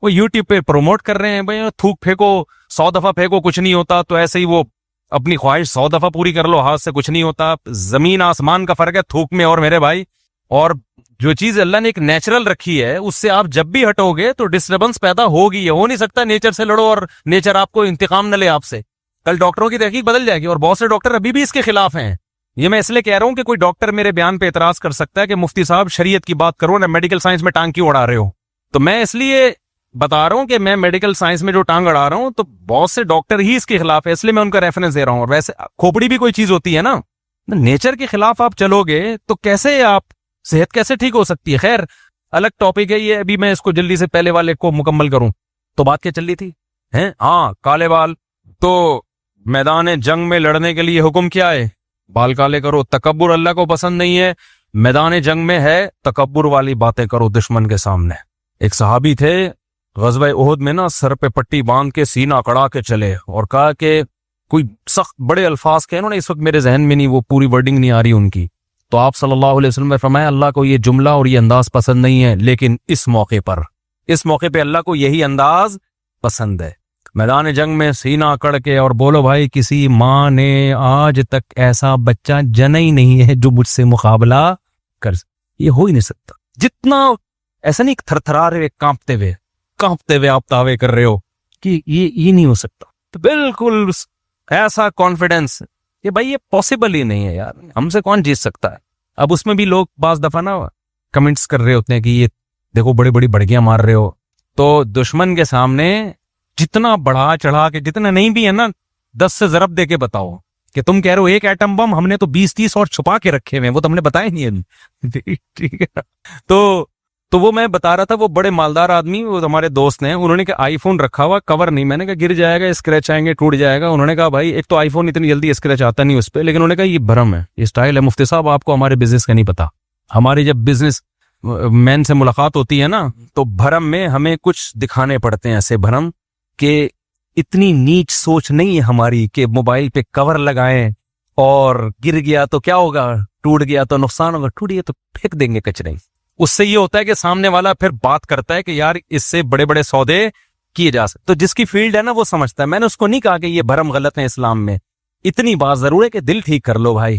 وہ یوٹیوب پہ پروموٹ کر رہے ہیں بھائی تھوک پھینکو، 100 دفعہ پھینکو کچھ نہیں ہوتا، تو ایسے ہی وہ اپنی خواہش 100 دفعہ پوری کر لو، ہاتھ سے کچھ نہیں ہوتا۔ زمین آسمان کا فرق ہے تھوک میں اور میرے بھائی، اور جو چیز اللہ نے ایک نیچرل رکھی ہے اس سے آپ جب بھی ہٹو گے تو ڈسٹربنس پیدا ہوگی، یہ ہو نہیں سکتا نیچر سے لڑو اور نیچر آپ کو انتقام نہ لے آپ سے، کل ڈاکٹروں کی تحقیق بدل جائے گی، اور بہت سے ڈاکٹر ابھی بھی اس کے خلاف ہیں۔ یہ میں اس لیے کہہ رہا ہوں کہ کوئی ڈاکٹر میرے بیان پہ اعتراض کر سکتا ہے کہ مفتی صاحب شریعت کی بات کرو نا، میڈیکل سائنس میں ٹانگ کیوں اڑا رہے ہو؟ تو میں اس لیے بتا رہا ہوں کہ میں میڈیکل سائنس میں جو ٹانگ اڑا رہا ہوں تو بہت سے ڈاکٹر ہی اس کے خلاف ہے، اس لیے میں ان کا ریفرنس دے رہا ہوں۔ اور ویسے کھوپڑی بھی کوئی چیز ہوتی ہے نا، نیچر کے خلاف آپ چلو گے تو کیسے آپ صحت کیسے ٹھیک ہو سکتی ہے؟ خیر الگ ٹاپک ہے یہ، ابھی میں اس کو جلدی سے پہلے والے کو مکمل کروں۔ تو بات کیا چل رہی تھی؟ ہاں کالے بال، تو میدان جنگ میں لڑنے کے لیے حکم کیا ہے؟ بال کالے کرو۔ تکبر اللہ کو پسند نہیں ہے، میدان جنگ میں ہے تکبر والی باتیں کرو دشمن کے سامنے۔ ایک صحابی تھے غزوہ احد میں نا، سر پہ پٹی باندھ کے سینہ کڑا کے چلے اور کہا کہ کوئی سخت بڑے الفاظ کے انہوں نے، اس وقت میرے ذہن میں نہیں، وہ پوری ورڈنگ نہیں آ رہی ان کی، تو آپ صلی اللہ علیہ وسلم نے فرمایا اللہ کو یہ جملہ اور یہ انداز پسند نہیں ہے، لیکن اس موقع پہ اللہ کو یہی انداز پسند ہے۔ میدان جنگ میں سینہ اکڑ کے اور بولو بھائی کسی ماں نے آج تک ایسا بچہ جنا ہی نہیں ہے جو مجھ سے مقابلہ کر، یہ ہو ہی نہیں سکتا۔ جتنا ایسا نہیں تھر تھرا رہے کانپتے ہوئے آپ دعوے کر رہے ہو کہ یہ نہیں ہو سکتا، تو بالکل ایسا کانفیڈنس کہ بھائی یہ پاسبل ہی نہیں ہے یار، ہم سے کون جیت سکتا ہے۔ اب اس میں بھی لوگ بعض دفعہ نا کمنٹس کر رہے ہوتے ہیں کہ یہ دیکھو بڑی بڑی بڑکیاں مار رہے ہو، تو دشمن کے سامنے جتنا بڑھا چڑھا کے، جتنا نہیں بھی ہے نا 10 سے ضرب دے کے بتاؤ کہ تم کہہ رہے ہو ایک ایٹم بم، ہم نے تو 20-30 اور چھپا کے رکھے ہوئے ہیں، وہ تو ہم نے بتایا نہیں ابھی ٹھیک ہے. تو وہ میں بتا رہا تھا، وہ بڑے مالدار آدمی، وہ ہمارے دوست ہیں، انہوں نے کہا آئی فون رکھا ہوا، کور نہیں. میں نے کہا گر جائے گا، اسکریچ آئیں گے، ٹوٹ جائے گا. انہوں نے کہا بھائی ایک تو آئی فون اتنی جلدی اسکریچ آتا نہیں اس پہ، لیکن انہوں نے کہا یہ بھرم ہے، یہ سٹائل ہے. مفتی صاحب آپ کو ہمارے بزنس کا نہیں پتا. ہماری جب بزنس مین سے ملاقات ہوتی ہے نا، تو بھرم میں ہمیں کچھ دکھانے پڑتے ہیں، ایسے بھرم کہ اتنی نیچ سوچ نہیں ہے ہماری کہ موبائل پہ کور لگائیں اور گر گیا تو کیا ہوگا، ٹوٹ گیا تو نقصان ہوگا، ٹوٹ گیا تو پھینک دیں گے کچرے. اس سے یہ ہوتا ہے کہ سامنے والا پھر بات کرتا ہے کہ یار اس سے بڑے بڑے سودے کیے جا سکتے. تو جس کی فیلڈ ہے نا وہ سمجھتا ہے. میں نے اس کو نہیں کہا کہ یہ بھرم غلط ہے اسلام میں. اتنی بات ضرور ہے کہ دل ٹھیک کر لو بھائی،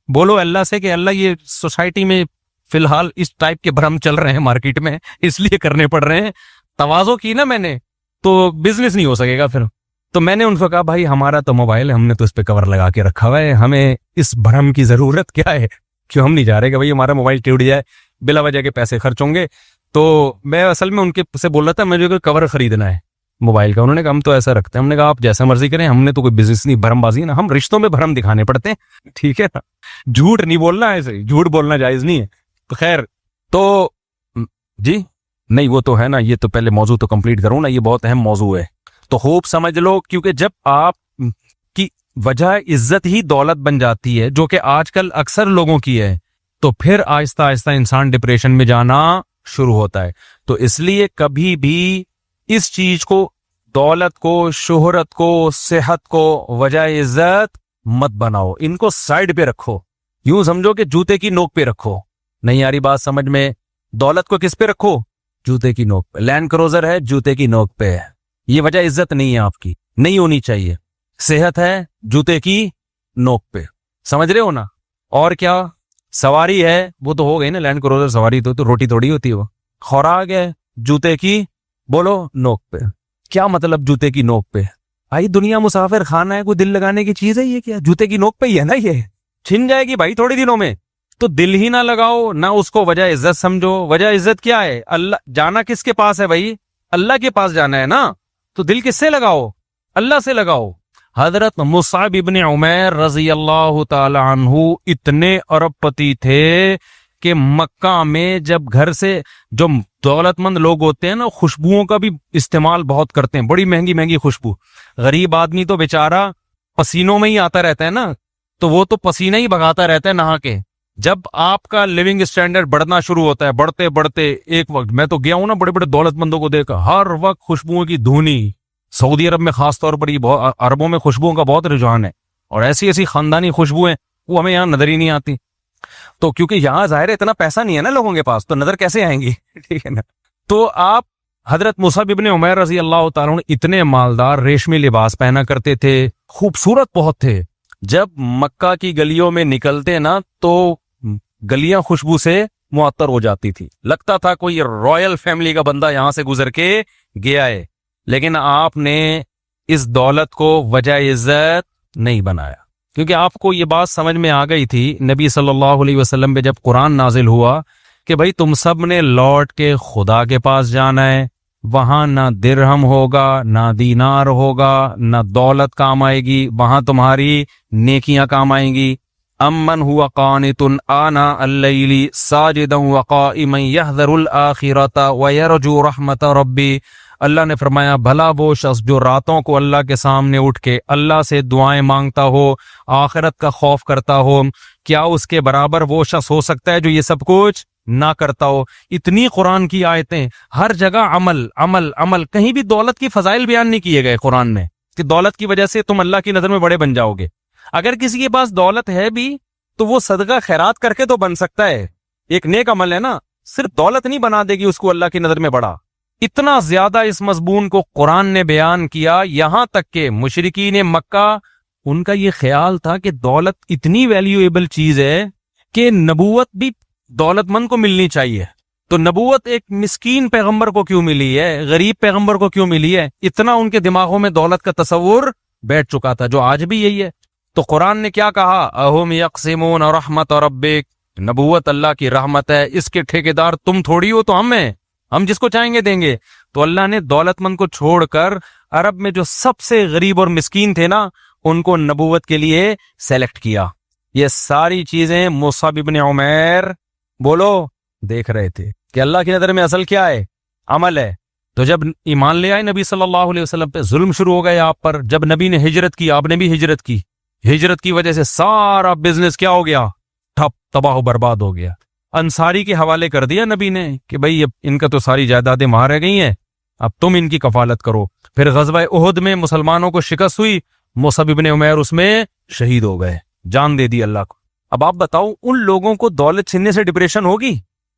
بولو اللہ سے کہ اللہ یہ سوسائٹی میں فی الحال اس ٹائپ کے بھرم چل رہے ہیں مارکیٹ میں، اس لیے کرنے پڑ رہے ہیں. تواضع کی نا میں نے، تو بزنس نہیں ہو سکے گا پھر. تو میں نے ان کو کہا بھائی ہمارا تو موبائل ہے، ہم نے تو اس پہ کور لگا کے رکھا ہوا ہے، ہمیں اس بھرم کی ضرورت کیا ہے؟ کیوں ہم نہیں جا رہے کہ بھائی ہمارا موبائل ٹوٹ جائے، بلا وجہ کے پیسے خرچ ہوں گے. تو میں اصل میں ان کے سے بول رہا تھا مجھے کوئی کور خریدنا ہے موبائل کا. انہوں نے کہا ہم تو ایسا رکھتے ہیں. ہم نے کہا آپ جیسا مرضی کریں، ہم نے تو کوئی بزنس نہیں، بھرم بازی نا، ہم رشتوں میں بھرم دکھانے پڑتے ہیں، ٹھیک ہے نا. جھوٹ نہیں بولنا، ایسے جھوٹ بولنا جائز نہیں ہے. تو خیر، تو جی نہیں وہ تو ہے نا، یہ تو پہلے موضوع تو کمپلیٹ کروں نا، یہ بہت اہم موضوع ہے. تو خوب سمجھ لو، کیونکہ جب آپ کی وجہ عزت ہی دولت بن جاتی ہے، جو کہ آج کل اکثر لوگوں کی ہے، تو پھر آہستہ آہستہ انسان ڈپریشن میں جانا شروع ہوتا ہے. تو اس لیے کبھی بھی اس چیز کو، دولت کو، شہرت کو، صحت کو وجہ عزت مت بناؤ. ان کو سائڈ پہ رکھو، یوں سمجھو کہ جوتے کی نوک پہ رکھو. نہیں آ رہی بات سمجھ میں؟ دولت کو کس پہ رکھو؟ جوتے کی نوک پہ. لینڈ کروزر ہے، جوتے کی نوک پہ ہے، یہ وجہ عزت نہیں ہے آپ کی، نہیں ہونی چاہیے. صحت ہے، جوتے کی نوک پہ، سمجھ رہے ہو نا؟ اور کیا سواری ہے، وہ تو ہو گئی نا، لینڈ کروزر سواری تو روٹی تھوڑی ہوتی ہے وہ. خوراک ہے، جوتے کی بولو نوک پہ. کیا مطلب جوتے کی نوک پہ؟ بھائی دنیا مسافر خانہ ہے، کوئی دل لگانے کی چیز ہے یہ؟ کیا جوتے کی نوک پہ ہی ہے نا، یہ چھن جائے گی بھائی تھوڑے دنوں میں. تو دل ہی نہ لگاؤ، نہ اس کو وجہ عزت سمجھو. وجہ عزت کیا ہے؟ اللہ. جانا کس کے پاس ہے بھائی؟ اللہ کے پاس جانا ہے نا. تو دل کس سے لگاؤ؟ اللہ سے لگاؤ. حضرت مصعب ابن عمیر رضی اللہ تعالی عنہ اتنے ارب پتی تھے کہ مکہ میں جب گھر سے، جو دولت مند لوگ ہوتے ہیں نا، خوشبوؤں کا بھی استعمال بہت کرتے ہیں، بڑی مہنگی مہنگی خوشبو. غریب آدمی تو بیچارہ پسینوں میں ہی آتا رہتا ہے نا، تو وہ تو پسینہ ہی بھگاتا رہتا ہے نہا کے. جب آپ کا لیونگ سٹینڈرڈ بڑھنا شروع ہوتا ہے، بڑھتے بڑھتے ایک وقت، میں تو گیا ہوں نا بڑے بڑے دولت مندوں کو دیکھا، ہر وقت خوشبوؤں کی دھونی. سعودی عرب میں خاص طور پر یہ عربوں میں خوشبوؤں کا بہت رجحان ہے، اور ایسی ایسی خاندانی خوشبوئیں وہ ہمیں یہاں نظر ہی نہیں آتی. تو کیونکہ یہاں ظاہر ہے اتنا پیسہ نہیں ہے نا لوگوں کے پاس، تو نظر کیسے آئیں گی؟ ٹھیک ہے نا. تو آپ حضرت مصعب ابن عمیر رضی اللہ تعالیٰ عنہ اتنے مالدار، ریشمی لباس پہنا کرتے تھے، خوبصورت بہت تھے. جب مکہ کی گلیوں میں نکلتے نا تو گلیاں خوشبو سے معطر ہو جاتی تھی، لگتا تھا کوئی رائل فیملی کا بندہ یہاں سے گزر کے گیا ہے. لیکن آپ نے اس دولت کو وجہ عزت نہیں بنایا، کیونکہ آپ کو یہ بات سمجھ میں آ گئی تھی نبی صلی اللہ علیہ وسلم پہ جب قرآن نازل ہوا کہ بھائی تم سب نے لوٹ کے خدا کے پاس جانا ہے، وہاں نہ درہم ہوگا، نہ دینار ہوگا، نہ دولت کام آئے گی، وہاں تمہاری نیکیاں کام آئیں گی. امن ہوا قانت آناء اللیل ساجدا وقائما یحذر الآخرۃ ویرجو رحمت ربی. اللہ نے فرمایا بھلا وہ شخص جو راتوں کو اللہ کے سامنے اٹھ کے اللہ سے دعائیں مانگتا ہو، آخرت کا خوف کرتا ہو، کیا اس کے برابر وہ شخص ہو سکتا ہے جو یہ سب کچھ نہ کرتا ہو؟ اتنی قرآن کی آیتیں، ہر جگہ عمل عمل عمل. کہیں بھی دولت کی فضائل بیان نہیں کیے گئے قرآن میں کہ دولت کی وجہ سے تم اللہ کی نظر میں بڑے بن جاؤ گے. اگر کسی کے پاس دولت ہے بھی تو وہ صدقہ خیرات کر کے تو بن سکتا ہے، ایک نیک عمل ہے نا. صرف دولت نہیں بنا دے گی اس کو اللہ کی نظر میں بڑا. اتنا زیادہ اس مضمون کو قرآن نے بیان کیا، یہاں تک کہ مشرکین مکہ، ان کا یہ خیال تھا کہ دولت اتنی ویلیویبل چیز ہے کہ نبوت بھی دولت مند کو ملنی چاہیے. تو نبوت ایک مسکین پیغمبر کو کیوں ملی ہے، غریب پیغمبر کو کیوں ملی ہے؟ اتنا ان کے دماغوں میں دولت کا تصور بیٹھ چکا تھا، جو آج بھی یہی ہے. تو قرآن نے کیا کہا؟ اہم یقسمون رحمت ربک. نبوت اللہ کی رحمت ہے، اس کے ٹھیکیدار تم تھوڑی ہو، تو ہم ہیں، ہم جس کو چاہیں گے دیں گے. تو اللہ نے دولت مند کو چھوڑ کر عرب میں جو سب سے غریب اور مسکین تھے نا، ان کو نبوت کے لیے سیلیکٹ کیا. یہ ساری چیزیں مصعب ابن عمیر بولو دیکھ رہے تھے کہ اللہ کی نظر میں اصل کیا ہے؟ عمل ہے. تو جب ایمان لے آئے نبی صلی اللہ علیہ وسلم پہ، ظلم شروع ہو گئے آپ پر. جب نبی نے ہجرت کی، آپ نے بھی ہجرت کی. ہجرت کی وجہ سے سارا بزنس کیا ہو گیا؟ ٹھپ، تباہ و برباد ہو گیا. انصاری کے حوالے کر دیا نبی نے کہ بھئی ان کا تو ساری جائیدادیں وہاں رہ گئی ہیں، اب تم ان کی کفالت کرو. پھر غزوہ احد میں مسلمانوں کو شکست ہوئی، مصعب ابن عمیر اس میں شہید ہو گئے، جان دے دی اللہ کو. اب آپ بتاؤ ان لوگوں کو دولت چھننے سے ڈپریشن ہوگی؟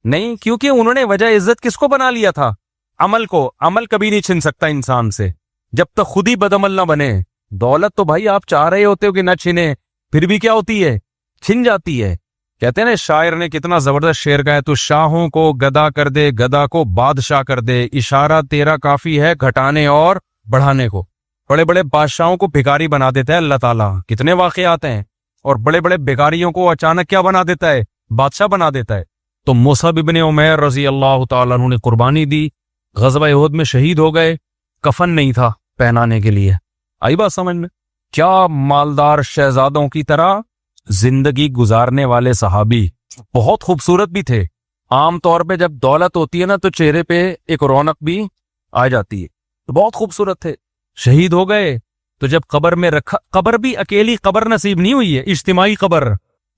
نہیں، کیونکہ انہوں نے وجہ عزت کس کو بنا لیا تھا؟ عمل کو. عمل کبھی نہیں چھن سکتا انسان سے جب تک خود ہی بدعمل نہ بنے. دولت تو بھائی آپ چاہ رہے ہوتے ہو کہ نہ چھنے، پھر بھی کیا ہوتی ہے؟ چھن جاتی ہے. کہتے ہیں نا شاعر نے کتنا زبردست شعر کہا ہے، تو شاہوں کو گدا کر دے، گدا کو بادشاہ کر دے، اشارہ تیرا کافی ہے گھٹانے اور بڑھانے کو. بڑے بڑے بادشاہوں کو بھکاری بنا دیتا ہے اللہ تعالیٰ. کتنے واقعات ہیں. اور بڑے بڑے بھکاریوں کو اچانک کیا بنا دیتا ہے؟ بادشاہ بنا دیتا ہے. تو مصعب ابن عمیر رضی اللہ تعالیٰ عنہ نے قربانی دی، غزوہ احد میں شہید ہو گئے. کفن نہیں تھا پہنانے کے لیے. آئی بات سمجھ میں؟ کیا مالدار شہزادوں کی طرح زندگی گزارنے والے صحابی، بہت خوبصورت بھی تھے. عام طور پہ جب دولت ہوتی ہے نا تو چہرے پہ ایک رونق بھی آ جاتی ہے. تو بہت خوبصورت تھے. شہید ہو گئے تو جب قبر میں رکھا، قبر بھی اکیلی قبر نصیب نہیں ہوئی ہے، اجتماعی قبر.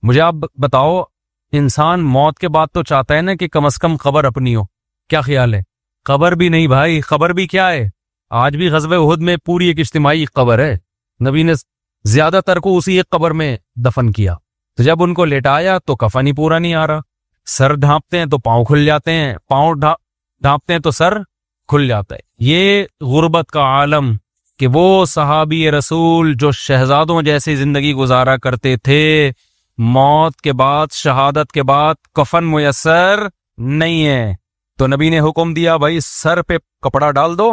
مجھے آپ بتاؤ، انسان موت کے بعد تو چاہتا ہے نا کہ کم از کم قبر اپنی ہو. کیا خیال ہے؟ قبر بھی نہیں بھائی. قبر بھی کیا ہے؟ آج بھی غزوہ احد میں پوری ایک اجتماعی قبر ہے. نبی نے زیادہ تر کو اسی ایک قبر میں دفن کیا. تو جب ان کو لٹایا تو کفن ہی پورا نہیں آ رہا. سر ڈھانپتے ہیں تو پاؤں کھل جاتے ہیں، پاؤں ڈھانپتے ہیں تو سر کھل جاتا ہے. یہ غربت کا عالم کہ وہ صحابی رسول جو شہزادوں جیسی زندگی گزارا کرتے تھے، موت کے بعد، شہادت کے بعد کفن میسر نہیں ہے. تو نبی نے حکم دیا بھائی سر پہ کپڑا ڈال دو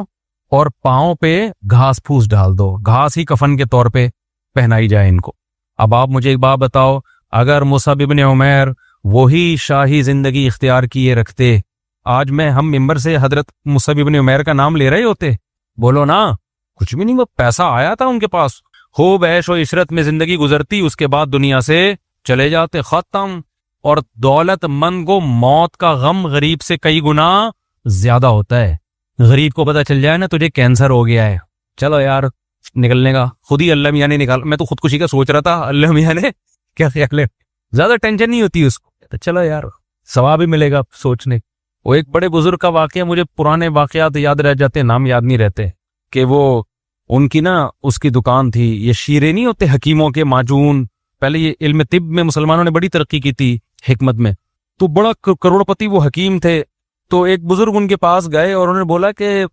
اور پاؤں پہ گھاس پھوس ڈال دو، گھاس ہی کفن کے طور پہ پہنائی جائے ان کو. اب آپ مجھے ایک بات بتاؤ، اگر مصعب ابن عمیر وہی شاہی زندگی اختیار کیے رکھتے، آج میں ہم ممبر سے حضرت مصعب ابن عمیر کا نام لے رہے ہوتے؟ بولو نا. کچھ بھی نہیں. وہ پیسہ آیا تھا ان کے پاس، خوب عیش و عشرت میں زندگی گزرتی، اس کے بعد دنیا سے چلے جاتے، ختم. اور دولت مند کو موت کا غم غریب سے کئی گنا زیادہ ہوتا ہے. غریب کو پتہ چل جائے نا تجھے کینسر ہو گیا ہے، چلو یار نکلنے کا خود ہی اللہ میاں نے نکال. میں تو خودکشی کا سوچ رہا تھا، اللہ میاں نے کیا خیال ہے، زیادہ ٹینشن نہیں ہوتی اس کو، تو چلو یار ثواب بھی ملے گا سوچنے. وہ ایک بڑے بزرگ کا واقعہ، مجھے پرانے واقعات یاد رہ جاتے، نام یاد نہیں رہتے، کہ وہ ان کی نا اس کی دکان تھی، یہ شیرے نہیں ہوتے حکیموں کے معجون. پہلے یہ علم طب میں مسلمانوں نے بڑی ترقی کی تھی، حکمت میں، تو بڑا کروڑ پتی وہ حکیم تھے. تو ایک بزرگ ان کے پاس گئے اور انہوں نے بولا کہ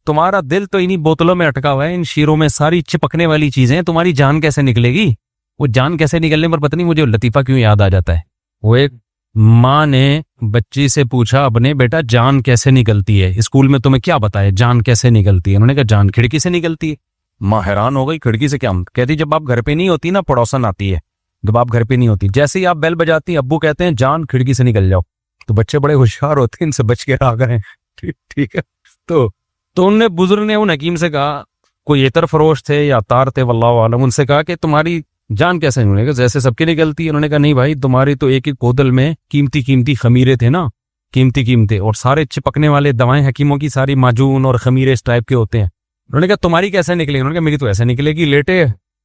تمہارا دل تو انہی بوتلوں میں اٹکا ہوا ہے، ان شیروں میں ساری چپکنے والی چیزیں، تمہاری جان کیسے نکلے گی؟ وہ جان کیسے نکلنے پر پتہ نہیں مجھے لطیفہ کیوں یاد آ جاتا ہے. وہ ایک ماں نے بچی سے پوچھا اپنے، بیٹا جان کیسے نکلتی ہے؟ اسکول میں تمہیں کیا بتایا جان کیسے نکلتی ہے؟ انہوں نے کہا جان کھڑکی سے نکلتی ہے. ماں حیران ہو گئی، کھڑکی سے کیا؟ کہتی جب آپ گھر پہ نہیں ہوتی نا پڑوسن آتی ہے، جب آپ گھر پہ نہیں ہوتی، جیسے ہی آپ بیل بجاتی ابو کہتے ہیں جان کھڑکی سے نکل جاؤ. تو بچے بڑے ہوشیار ہوتے ہیں، ان سے بچ کے آ گئے. ٹھیک ہے. تو ان نے بزرگ نے ان حکیم سے کہا، کوئی عطر فروش تھے یا تار تھے واللہ عالم، ان سے کہا کہ تمہاری جان کیسے نکلے گا؟ جیسے سب کی نکلتی ہے. انہوں نے کہا نہیں بھائی، تمہاری تو ایک ایک بوتل میں قیمتی خمیرے تھے نا، قیمتی اور سارے چپکنے والے دوائیں حکیموں کی ساری معجون اور خمیرے اس ٹائپ کے ہوتے ہیں. انہوں نے کہا تمہاری کیسے نکلے؟ انہوں نے کہا میری تو ایسے نکلے گی. لیٹے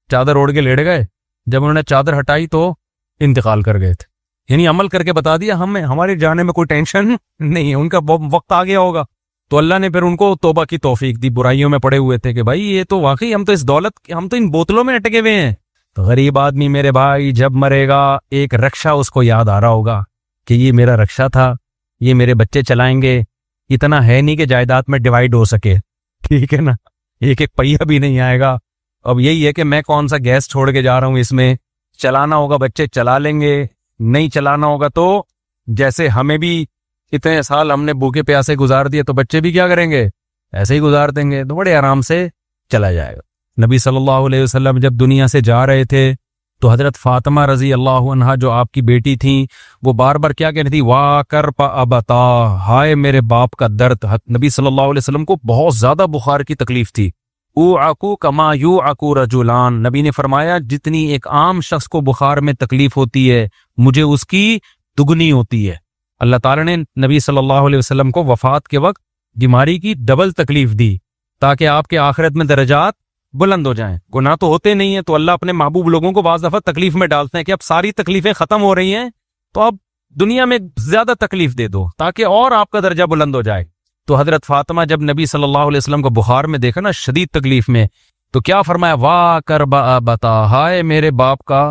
چادر اوڑھ کے لیٹ گئے. جب انہوں نے چادر ہٹائی تو انتقال کر گئے تھے. یعنی عمل کر کے بتا دیا ہمارے جانے میں کوئی ٹینشن نہیں ہے، ان کا وقت آ گیا ہوگا. تو اللہ نے پھر ان کو توبہ کی توفیق دی. برائیوں میں پڑے ہوئے تھے کہ بھائی یہ تو واقعی ہم تو اس دولت، ہم تو ان بوتلوں میں اٹکے ہوئے ہیں. تو غریب آدمی میرے بھائی جب مرے گا ایک رکشا اس کو یاد آ رہا ہوگا کہ یہ میرا رکشا تھا، یہ میرے بچے چلائیں گے. اتنا ہے نہیں کہ جائیداد میں ڈیوائیڈ ہو سکے، ٹھیک ہے نا، ایک پہیہ بھی نہیں آئے گا. اب یہی ہے کہ میں کون سا گیس چھوڑ کے جا رہا ہوں، اس میں چلانا ہوگا بچے چلا لیں گے، نہیں چلانا ہوگا تو جیسے ہمیں بھی اتنے سال ہم نے بھوکے پیاسے گزار دیے تو بچے بھی کیا کریں گے، ایسے ہی گزار دیں گے. تو بڑے آرام سے چلا جائے گا. نبی صلی اللہ علیہ وسلم جب دنیا سے جا رہے تھے تو حضرت فاطمہ رضی اللہ عنہا جو آپ کی بیٹی تھیں، وہ بار بار کیا کہہ رہی تھی، وا کر پا ابتا، ہائے میرے باپ کا درد. نبی صلی اللہ علیہ وسلم کو بہت زیادہ بخار کی تکلیف تھی. اوعکو کما یوعکو رجلان، نبی نے فرمایا جتنی ایک عام شخص کو بخار میں تکلیف ہوتی ہے مجھے اس کی دگنی ہوتی ہے۔ اللہ تعالیٰ نے نبی صلی اللہ علیہ وسلم کو وفات کے وقت بیماری کی ڈبل تکلیف دی تاکہ آپ کے آخرت میں درجات بلند ہو جائیں۔ گناہ تو ہوتے نہیں ہیں تو اللہ اپنے محبوب لوگوں کو بعض دفعہ تکلیف میں ڈالتے ہیں کہ اب ساری تکلیفیں ختم ہو رہی ہیں تو اب دنیا میں زیادہ تکلیف دے دو تاکہ اور آپ کا درجہ بلند ہو جائے۔ تو حضرت فاطمہ جب نبی صلی اللہ علیہ وسلم کو بخار میں دیکھا نا، شدید تکلیف میں، تو کیا فرمایا؟ واہ کرب ابتا، ہائے میرے باپ کا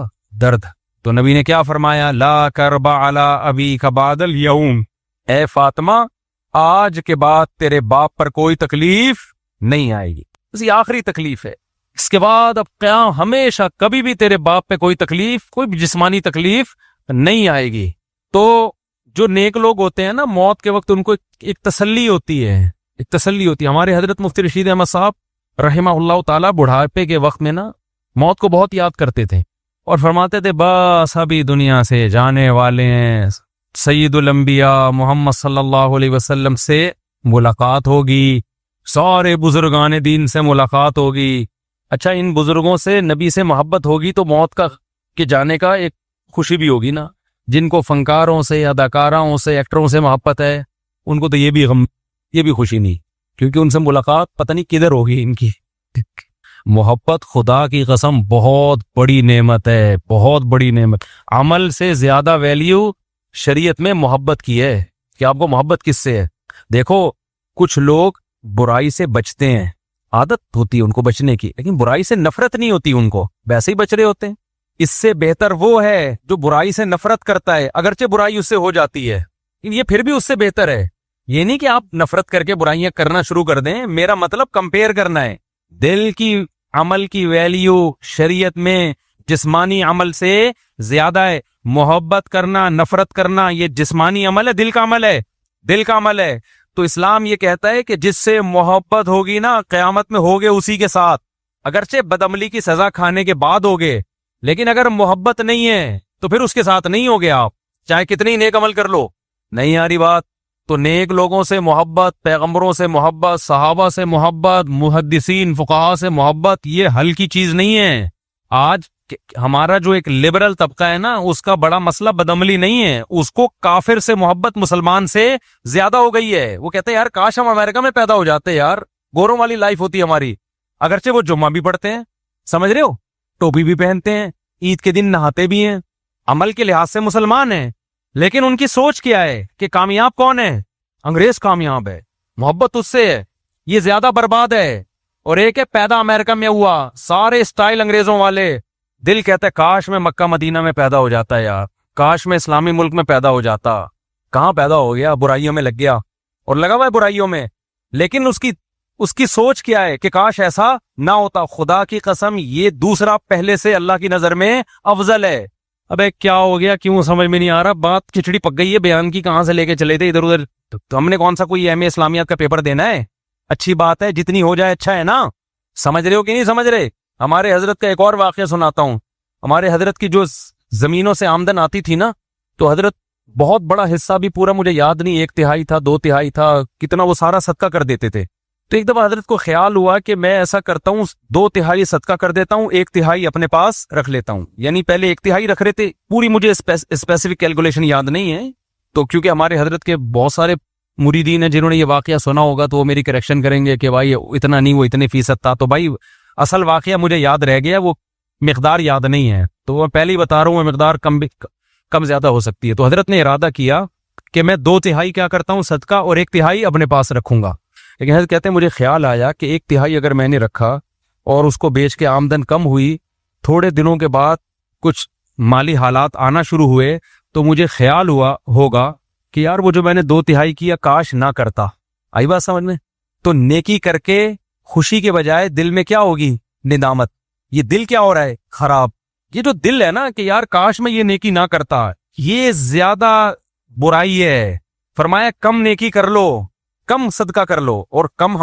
درد۔ تو نبی نے کیا فرمایا؟ لا کرب علی ابیک بعد الیوم، اے فاطمہ آج کے بعد تیرے باپ پر کوئی تکلیف نہیں آئے گی، اسی آخری تکلیف ہے، اس کے بعد اب قیام ہمیشہ کبھی بھی تیرے باپ پہ کوئی تکلیف، کوئی بھی جسمانی تکلیف نہیں آئے گی۔ تو جو نیک لوگ ہوتے ہیں نا، موت کے وقت ان کو ایک تسلی ہوتی ہے، ایک تسلی ہوتی ہے۔ ہمارے حضرت مفتی رشید احمد صاحب رحمہ اللہ تعالی بڑھاپے کے وقت میں نا موت کو بہت یاد کرتے تھے اور فرماتے تھے بس ابھی دنیا سے جانے والے ہیں، سید الانبیاء محمد صلی اللہ علیہ وسلم سے ملاقات ہوگی، سارے بزرگان دین سے ملاقات ہوگی۔ اچھا، ان بزرگوں سے، نبی سے محبت ہوگی تو موت کا کے جانے کا ایک خوشی بھی ہوگی نا۔ جن کو فنکاروں سے، اداکاروں سے، ایکٹروں سے محبت ہے ان کو تو یہ بھی غم، یہ بھی خوشی نہیں، کیونکہ ان سے ملاقات پتہ نہیں کدھر ہوگی ان کی۔ محبت خدا کی قسم بہت بڑی نعمت ہے، بہت بڑی نعمت۔ عمل سے زیادہ ویلیو شریعت میں محبت کی ہے کہ آپ کو محبت کس سے ہے۔ دیکھو کچھ لوگ برائی سے بچتے ہیں، عادت ہوتی ہے ان کو بچنے کی، لیکن برائی سے نفرت نہیں ہوتی ان کو، ویسے ہی بچ رہے ہوتے ہیں۔ اس سے بہتر وہ ہے جو برائی سے نفرت کرتا ہے، اگرچہ برائی اس سے ہو جاتی ہے لیکن یہ پھر بھی اس سے بہتر ہے۔ یہ نہیں کہ آپ نفرت کر کے برائیاں کرنا شروع کر دیں، میرا مطلب کمپیئر کرنا ہے۔ دل کی عمل کی ویلیو شریعت میں جسمانی عمل سے زیادہ ہے۔ محبت کرنا، نفرت کرنا یہ جسمانی عمل ہے، دل کا عمل ہے، دل کا عمل ہے۔ تو اسلام یہ کہتا ہے کہ جس سے محبت ہوگی نا قیامت میں ہوگے اسی کے ساتھ، اگرچہ بدعملی کی سزا کھانے کے بعد ہوگے، لیکن اگر محبت نہیں ہے تو پھر اس کے ساتھ نہیں ہوگے آپ، چاہے کتنی نیک عمل کر لو۔ نہیں آ رہی بات؟ تو نیک لوگوں سے محبت، پیغمبروں سے محبت، صحابہ سے محبت، محدثین فقہاء سے محبت یہ ہلکی چیز نہیں ہے۔ آج ہمارا جو ایک لبرل طبقہ ہے نا، اس کا بڑا مسئلہ بدعملی نہیں ہے، اس کو کافر سے محبت مسلمان سے زیادہ ہو گئی ہے۔ وہ کہتے ہیں یار کاش ہم امریکہ میں پیدا ہو جاتے، یار گوروں والی لائف ہوتی ہماری۔ اگرچہ وہ جمعہ بھی پڑھتے ہیں، سمجھ رہے ہو، ٹوپی بھی پہنتے ہیں، عید کے دن نہاتے بھی ہیں، عمل کے لحاظ سے مسلمان ہیں، لیکن ان کی سوچ کیا ہے کہ کامیاب کون ہے؟ انگریز کامیاب ہے، محبت اس سے ہے، یہ زیادہ برباد ہے۔ اور ایک ہے پیدا امریکہ میں ہوا، سارے اسٹائل انگریزوں والے، دل کہتا ہے کاش میں مکہ مدینہ میں پیدا ہو جاتا ہے، یار کاش میں اسلامی ملک میں پیدا ہو جاتا۔ کہاں پیدا ہو گیا؟ برائیوں میں لگ گیا اور لگا ہوا ہے برائیوں میں، لیکن اس کی سوچ کیا ہے کہ کاش ایسا نہ ہوتا۔ خدا کی قسم یہ دوسرا پہلے سے اللہ کی نظر میں افضل ہے۔ ابے کیا ہو گیا؟ کیوں سمجھ میں نہیں آ رہا؟ بات کھچڑی پک گئی ہے بیان کی، کہاں سے لے کے چلے تھے ادھر ادھر۔ تو ہم نے کون سا کوئی ایم اے اسلامیات کا پیپر دینا ہے؟ اچھی بات ہے، جتنی ہو جائے اچھا ہے نا۔ سمجھ رہے ہو کہ نہیں سمجھ رہے؟ ہمارے حضرت کا ایک اور واقعہ سناتا ہوں۔ ہمارے حضرت کی جو زمینوں سے آمدن آتی تھی نا، تو حضرت بہت بڑا حصہ بھی پورا مجھے یاد نہیں، 1/3 تھا، 2/3 تھا، کتنا وہ سارا صدقہ کر دیتے تھے۔ تو ایک دفعہ حضرت کو خیال ہوا کہ میں ایسا کرتا ہوں، 2/3 صدقہ کر دیتا ہوں، 1/3 اپنے پاس رکھ لیتا ہوں۔ یعنی پہلے 1/3 رکھ رہے تھے، پوری مجھے اسپیسیفک کیلکولیشن یاد نہیں ہے۔ تو کیونکہ ہمارے حضرت کے بہت سارے مریدین ہیں جنہوں نے یہ واقعہ سنا ہوگا تو وہ میری کریکشن کریں گے کہ بھائی اتنا نہیں، وہ اتنے فیصد تھا۔ تو بھائی اصل واقعہ مجھے یاد رہ گیا، وہ مقدار یاد نہیں ہے، تو وہ پہلے ہی بتا رہا ہوں، وہ مقدار کم زیادہ ہو سکتی ہے۔ تو حضرت نے ارادہ کیا کہ میں 2/3 کیا کرتا ہوں صدقہ اور 1/3 اپنے پاس رکھوں گا۔ لیکن حضرت کہتے ہیں مجھے خیال آیا کہ 1/3 اگر میں نے رکھا اور اس کو بیچ کے آمدن کم ہوئی، تھوڑے دنوں کے بعد کچھ مالی حالات آنا شروع ہوئے، تو مجھے خیال ہوا ہوگا کہ یار وہ جو میں نے 2/3 کیا کاش نہ کرتا۔ آئی بات سمجھ میں؟ تو نیکی کر کے خوشی کے بجائے دل میں کیا ہوگی؟ ندامت۔ یہ دل کیا ہو رہا ہے؟ خراب۔ یہ جو دل ہے نا کہ یار کاش میں یہ نیکی نہ کرتا، یہ زیادہ برائی ہے۔ فرمایا کم نیکی کر لو، کم صدقہ کر لو، اور کم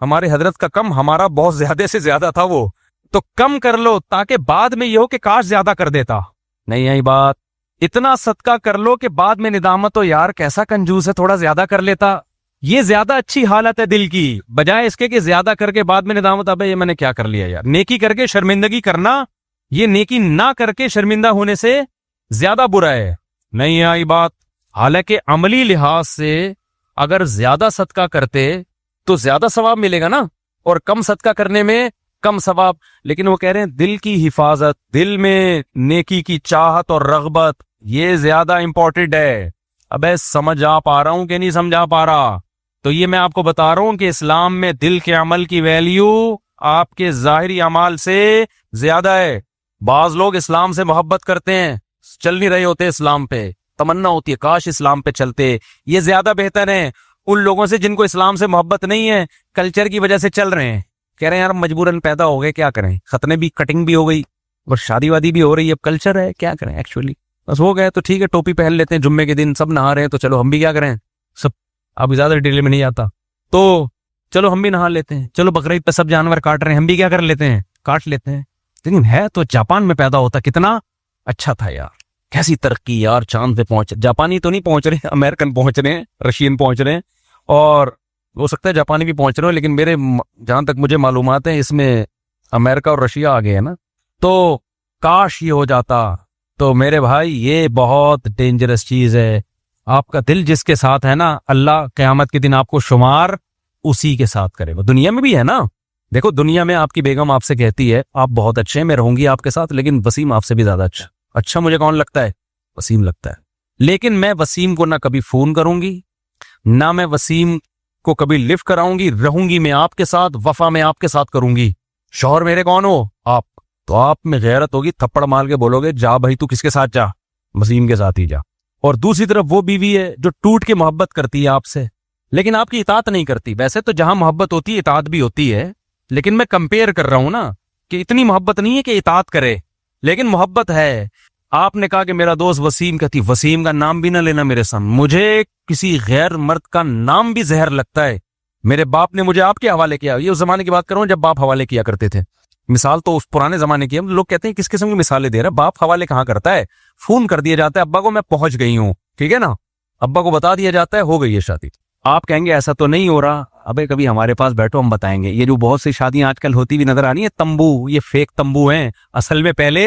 ہمارے حضرت کا کم ہمارا بہت زیادہ سے زیادہ تھا، وہ تو کم کر لو تاکہ بعد میں یہ ہو کہ کاش زیادہ کر دیتا۔ نہیں آئی بات؟ اتنا صدقہ کر لو کہ بعد میں ندامت ہو، یار کیسا کنجوس ہے، تھوڑا زیادہ کر لیتا۔ یہ زیادہ اچھی حالت ہے دل کی، بجائے اس کے کہ زیادہ کر کے بعد میں ندامت ابے یہ میں نے کیا کر لیا یار. نیکی کر کے شرمندگی کرنا، یہ نیکی نہ کر کے شرمندہ ہونے سے زیادہ برا ہے. نہیں آئی بات. حالانکہ عملی لحاظ سے اگر زیادہ صدقہ کرتے تو زیادہ ثواب ملے گا نا، اور کم صدقہ کرنے میں کم ثواب. لیکن وہ کہہ رہے ہیں دل کی حفاظت، دل میں نیکی کی چاہت اور رغبت، یہ زیادہ امپورٹنٹ ہے. ابے سمجھ آ پا رہا ہوں کہ نہیں سمجھا پا رہا؟ تو یہ میں آپ کو بتا رہا ہوں کہ اسلام میں دل کے عمل کی ویلیو آپ کے ظاہری اعمال سے زیادہ ہے. بعض لوگ اسلام سے محبت کرتے ہیں، چل نہیں رہے ہوتے اسلام پہ، تمنا ہوتی ہے کاش اسلام پہ چلتے. یہ زیادہ بہتر ہے ان لوگوں سے جن کو اسلام سے محبت نہیں ہے، کلچر کی وجہ سے چل رہے ہیں، کہہ رہے ہیں یار مجبوراً پیدا ہو گئے، کیا کریں، ختنے بھی، کٹنگ بھی ہو گئی اور شادی وادی بھی ہو رہی ہے، اب کلچر ہے، کیا کریں ایکچولی، بس ہو گئے تو ٹھیک ہے، ٹوپی پہن لیتے ہیں جمعے کے دن، سب نہا رہے ہیں تو چلو ہم بھی کیا کریں، سب اب زیادہ ڈیٹیل میں نہیں آتا تو چلو ہم بھی نہا لیتے ہیں، چلو بقرعید پہ سب جانور کاٹ رہے ہیں، ہم بھی کیا کر لیتے ہیں، کاٹ لیتے ہیں. لیکن ہے تو جاپان میں پیدا ہوتا کتنا اچھا تھا یار، کیسی ترقی یار، چاند پہ پہنچ، جاپانی تو نہیں پہنچ رہے، امریکن پہنچ رہے ہیں، رشین پہنچ رہے ہیں، اور ہو سکتا ہے جاپانی بھی پہنچ رہے ہو، لیکن میرے جہاں تک مجھے معلومات ہیں اس میں امریکہ اور رشیا آگے ہے نا. تو کاش یہ ہو جاتا. تو میرے بھائی یہ بہت ڈینجرس چیز ہے. آپ کا دل جس کے ساتھ ہے نا، اللہ قیامت کے دن آپ کو شمار اسی کے ساتھ کرے گا. دنیا میں بھی ہے نا، دیکھو دنیا میں آپ کی بیگم آپ سے کہتی ہے آپ بہت اچھے ہیں، میں رہوں گی آپ کے ساتھ، لیکن وسیم آپ سے بھی زیادہ اچھا مجھے کون لگتا ہے؟ وسیم لگتا ہے. لیکن میں وسیم کو نہ کبھی فون کروں گی، نہ میں وسیم کو کبھی لفٹ کراؤں گی، رہوں گی میں آپ کے ساتھ، وفا میں آپ کے ساتھ کروں گی. شوہر میرے کون ہو؟ آپ. تو آپ میں غیرت ہوگی، تھپڑ مار کے بولو گے جا بھائی تو کس کے ساتھ جا، وسیم کے ساتھ ہی جا. اور دوسری طرف وہ بیوی ہے جو ٹوٹ کے محبت کرتی ہے آپ سے، لیکن آپ کی اطاعت نہیں کرتی. ویسے تو جہاں محبت ہوتی ہے اطاعت بھی ہوتی ہے، لیکن میں کمپیئر کر رہا ہوں نا کہ اتنی محبت نہیں ہے کہ اطاعت کرے، لیکن محبت ہے. آپ نے کہا کہ میرا دوست وسیم کہتی، وسیم کا نام بھی نہ لینا میرے سامنے، مجھے کسی غیر مرد کا نام بھی زہر لگتا ہے. میرے باپ نے مجھے آپ کے حوالے کیا، یہ اس زمانے کی بات کر رہا ہوں جب باپ حوالے کیا کرتے تھے. مثال تو اس پرانے زمانے کی ہے. لوگ کہتے ہیں کس قسم کی مثالیں دے رہے ہیں، باپ حوالے کہاں کرتا ہے، فون کر دیا جاتا ہے ابا کو میں پہنچ گئی ہوں، ٹھیک ہے نا، ابا کو بتا دیا جاتا ہے ہو گئی ہے شادی. آپ کہیں گے ایسا تو نہیں ہو رہا، ابے کبھی ہمارے پاس بیٹھو ہم بتائیں گے. یہ جو بہت سی شادیاں آج کل ہوتی بھی نظر آ رہی ہیں تمبو، یہ فیک تمبو ہیں. اصل میں پہلے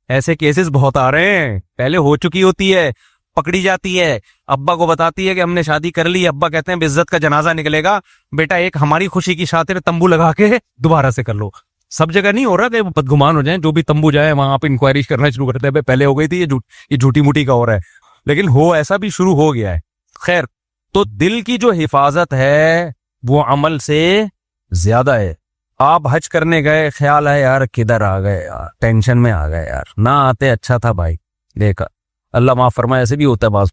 ایسے کیسز بہت آ رہے ہیں، پہلے ہو چکی ہوتی ہے، پکڑی جاتی ہے، ابا کو بتاتی ہے کہ ہم نے شادی کر لی، ابا کہتے ہیں عزت کا جنازہ نکلے گا، بیٹا ایک ہماری خوشی کی خاطر تمبو لگا کے دوبارہ سے کر لو. سب جگہ نہیں ہو رہا کہ بدگمان ہو جائیں، جو بھی تمبو جائے وہاں آپ انکوائری کرنا شروع کرتے ہیں پہلے ہو گئی تھی یہ جھوٹی موٹی کا ہو رہا ہے، لیکن ہو ایسا بھی شروع ہو گیا ہے. خیر، تو دل کی جو حفاظت ہے وہ عمل سے زیادہ ہے. آپ حج کرنے گئے، خیال ہے یار کدھر آ گئے یار، ٹینشن میں آ گئے یار، نہ آتے اچھا تھا بھائی، دیکھا اللہ معاف فرمائے، ایسے بھی ہوتا ہے بعض،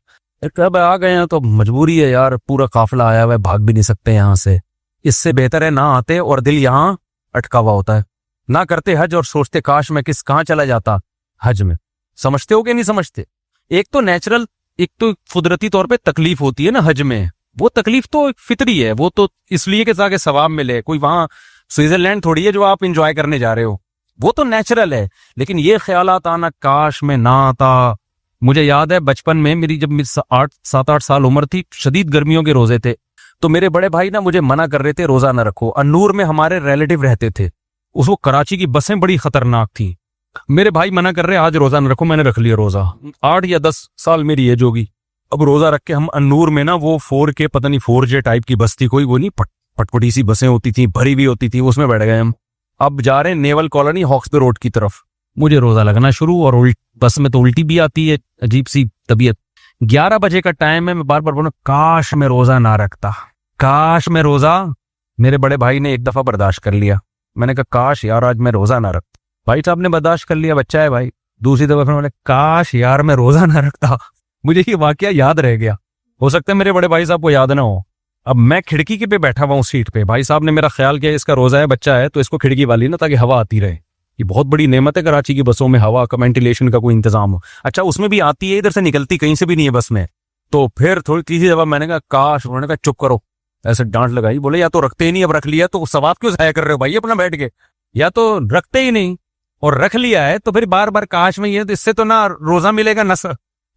کب آ گئے ہیں تو مجبوری ہے یار، پورا قافلہ آیا ہوا ہے، بھاگ بھی نہیں سکتے یہاں سے، اس سے بہتر ہے نہ آتے اور دل یہاں اٹکا ہوا ہوتا ہے. نہ کرتے حج اور سوچتے کاش میں کہاں چلا جاتا حج میں. سمجھتے ہو کہ نہیں سمجھتے؟ ایک تو نیچرل، ایک تو قدرتی طور پہ تکلیف ہوتی ہے نا حج میں، وہ تکلیف تو فطری ہے، وہ تو اس لیے کہ تاکہ ثواب ملے. کوئی وہاں سوئٹزرلینڈ تھوڑی ہے جو آپ انجوائے کرنے جا رہے ہو، وہ تو نیچرل ہے. لیکن یہ خیالات آنا کاش میں نہ آتا. مجھے یاد ہے بچپن میں میری جب 7-8 سال عمر تھی، شدید گرمیوں کے روزے تھے، تو میرے بڑے بھائی نا مجھے منع کر رہے تھے روزہ نہ رکھو. انور میں ہمارے ریلیٹو رہتے تھے، اس کو کراچی کی بسیں بڑی خطرناک تھیں. میرے بھائی منع کر رہے آج روزہ نہ رکھو، میں نے رکھ لیا روزہ. 8 یا 10 سال میری ایج ہوگی. اب روزہ رکھ کے ہم انور میں نا وہ 4K پتہ نہیں 4J ٹائپ کی بس تھی کوئی، وہ نہیں پٹپٹی سی بسیں ہوتی تھیں، بھری بھی ہوتی تھی، اس میں بیٹھ گئے ہم. اب جا رہے ہیں نیول کالونی ہاکس پہ روڈ کی طرف، مجھے روزہ لگنا شروع، اور بس میں تو الٹی بھی آتی ہے، عجیب سی طبیعت. 11 بجے کا ٹائم ہے، میں بار بار بولوں کاش میں روزہ نہ رکھتا، کاش میں روزہ. میرے بڑے بھائی نے ایک دفعہ برداشت کر لیا، میں نے کہا کاش یار آج میں روزہ نہ رکھتا. بھائی صاحب نے برداشت کر لیا، بچہ ہے بھائی. دوسری دفعہ پھر کاش یار میں روزہ نہ رکھتا. مجھے یہ واقعہ یاد رہ گیا، ہو سکتا ہے میرے بڑے بھائی صاحب کو یاد نہ ہو. اب میں کھڑکی کے پہ بیٹھا ہوا ہوں سیٹ پہ، بھائی صاحب نے میرا خیال کیا اس کا روزہ ہے، بچہ ہے تو اس کو کھڑکی والی نا تاکہ ہوا آتی رہے. یہ بہت بڑی نعمت ہے کراچی کی بسوں میں، ہوا کا وینٹیلیشن کا کوئی انتظام ہو. اچھا اس میں بھی آتی ہے، ادھر سے نکلتی کہیں سے بھی نہیں ہے بس میں. تو پھر تھوڑی تیسری دفعہ میں نے کہا کاش، انہوں نے کہا چپ کرو، ایسے ڈانٹ لگائی، بولے یا تو رکھتے ہی نہیں، اب رکھ لیا تو ثواب کیوں ضائع کر رہے ہو بھائی اپنا بیٹھ کے، یا تو رکھتے ہی نہیں اور رکھ لیا ہے تو پھر بار بار کاش میں، یہ اس سے تو نہ روزہ ملے گا نہ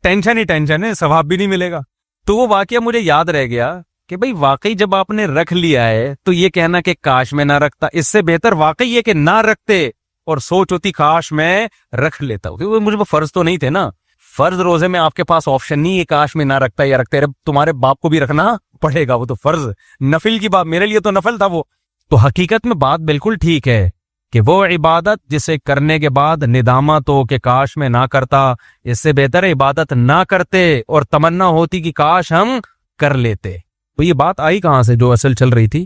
ٹینشن ہی ٹینشن ہے، ثواب بھی نہیں ملے گا. تو وہ واقعہ مجھے یاد رہ گیا کہ بھئی واقعی جب آپ نے رکھ لیا ہے تو یہ کہنا کہ کاش میں نہ رکھتا، اس سے بہتر واقعی یہ کہ نہ رکھتے اور سوچ ہوتی کاش میں رکھ لیتا ہوں، کیونکہ مجھے وہ فرض تو نہیں تھے نا. فرض روزے میں آپ کے پاس آپشن نہیں ہے کاش میں نہ رکھتا یا رکھتے، تمہارے باپ کو بھی رکھنا پڑے گا، وہ تو فرض نفل کی بات، میرے لیے تو نفل تھا وہ. تو حقیقت میں بات بالکل ٹھیک ہے کہ وہ عبادت جسے کرنے کے بعد ندامت ہو کہ کاش میں نہ کرتا، اس سے بہتر ہے عبادت نہ کرتے اور تمنا ہوتی کہ کاش ہم کر لیتے. تو یہ بات آئی کہاں سے جو اصل چل رہی تھی؟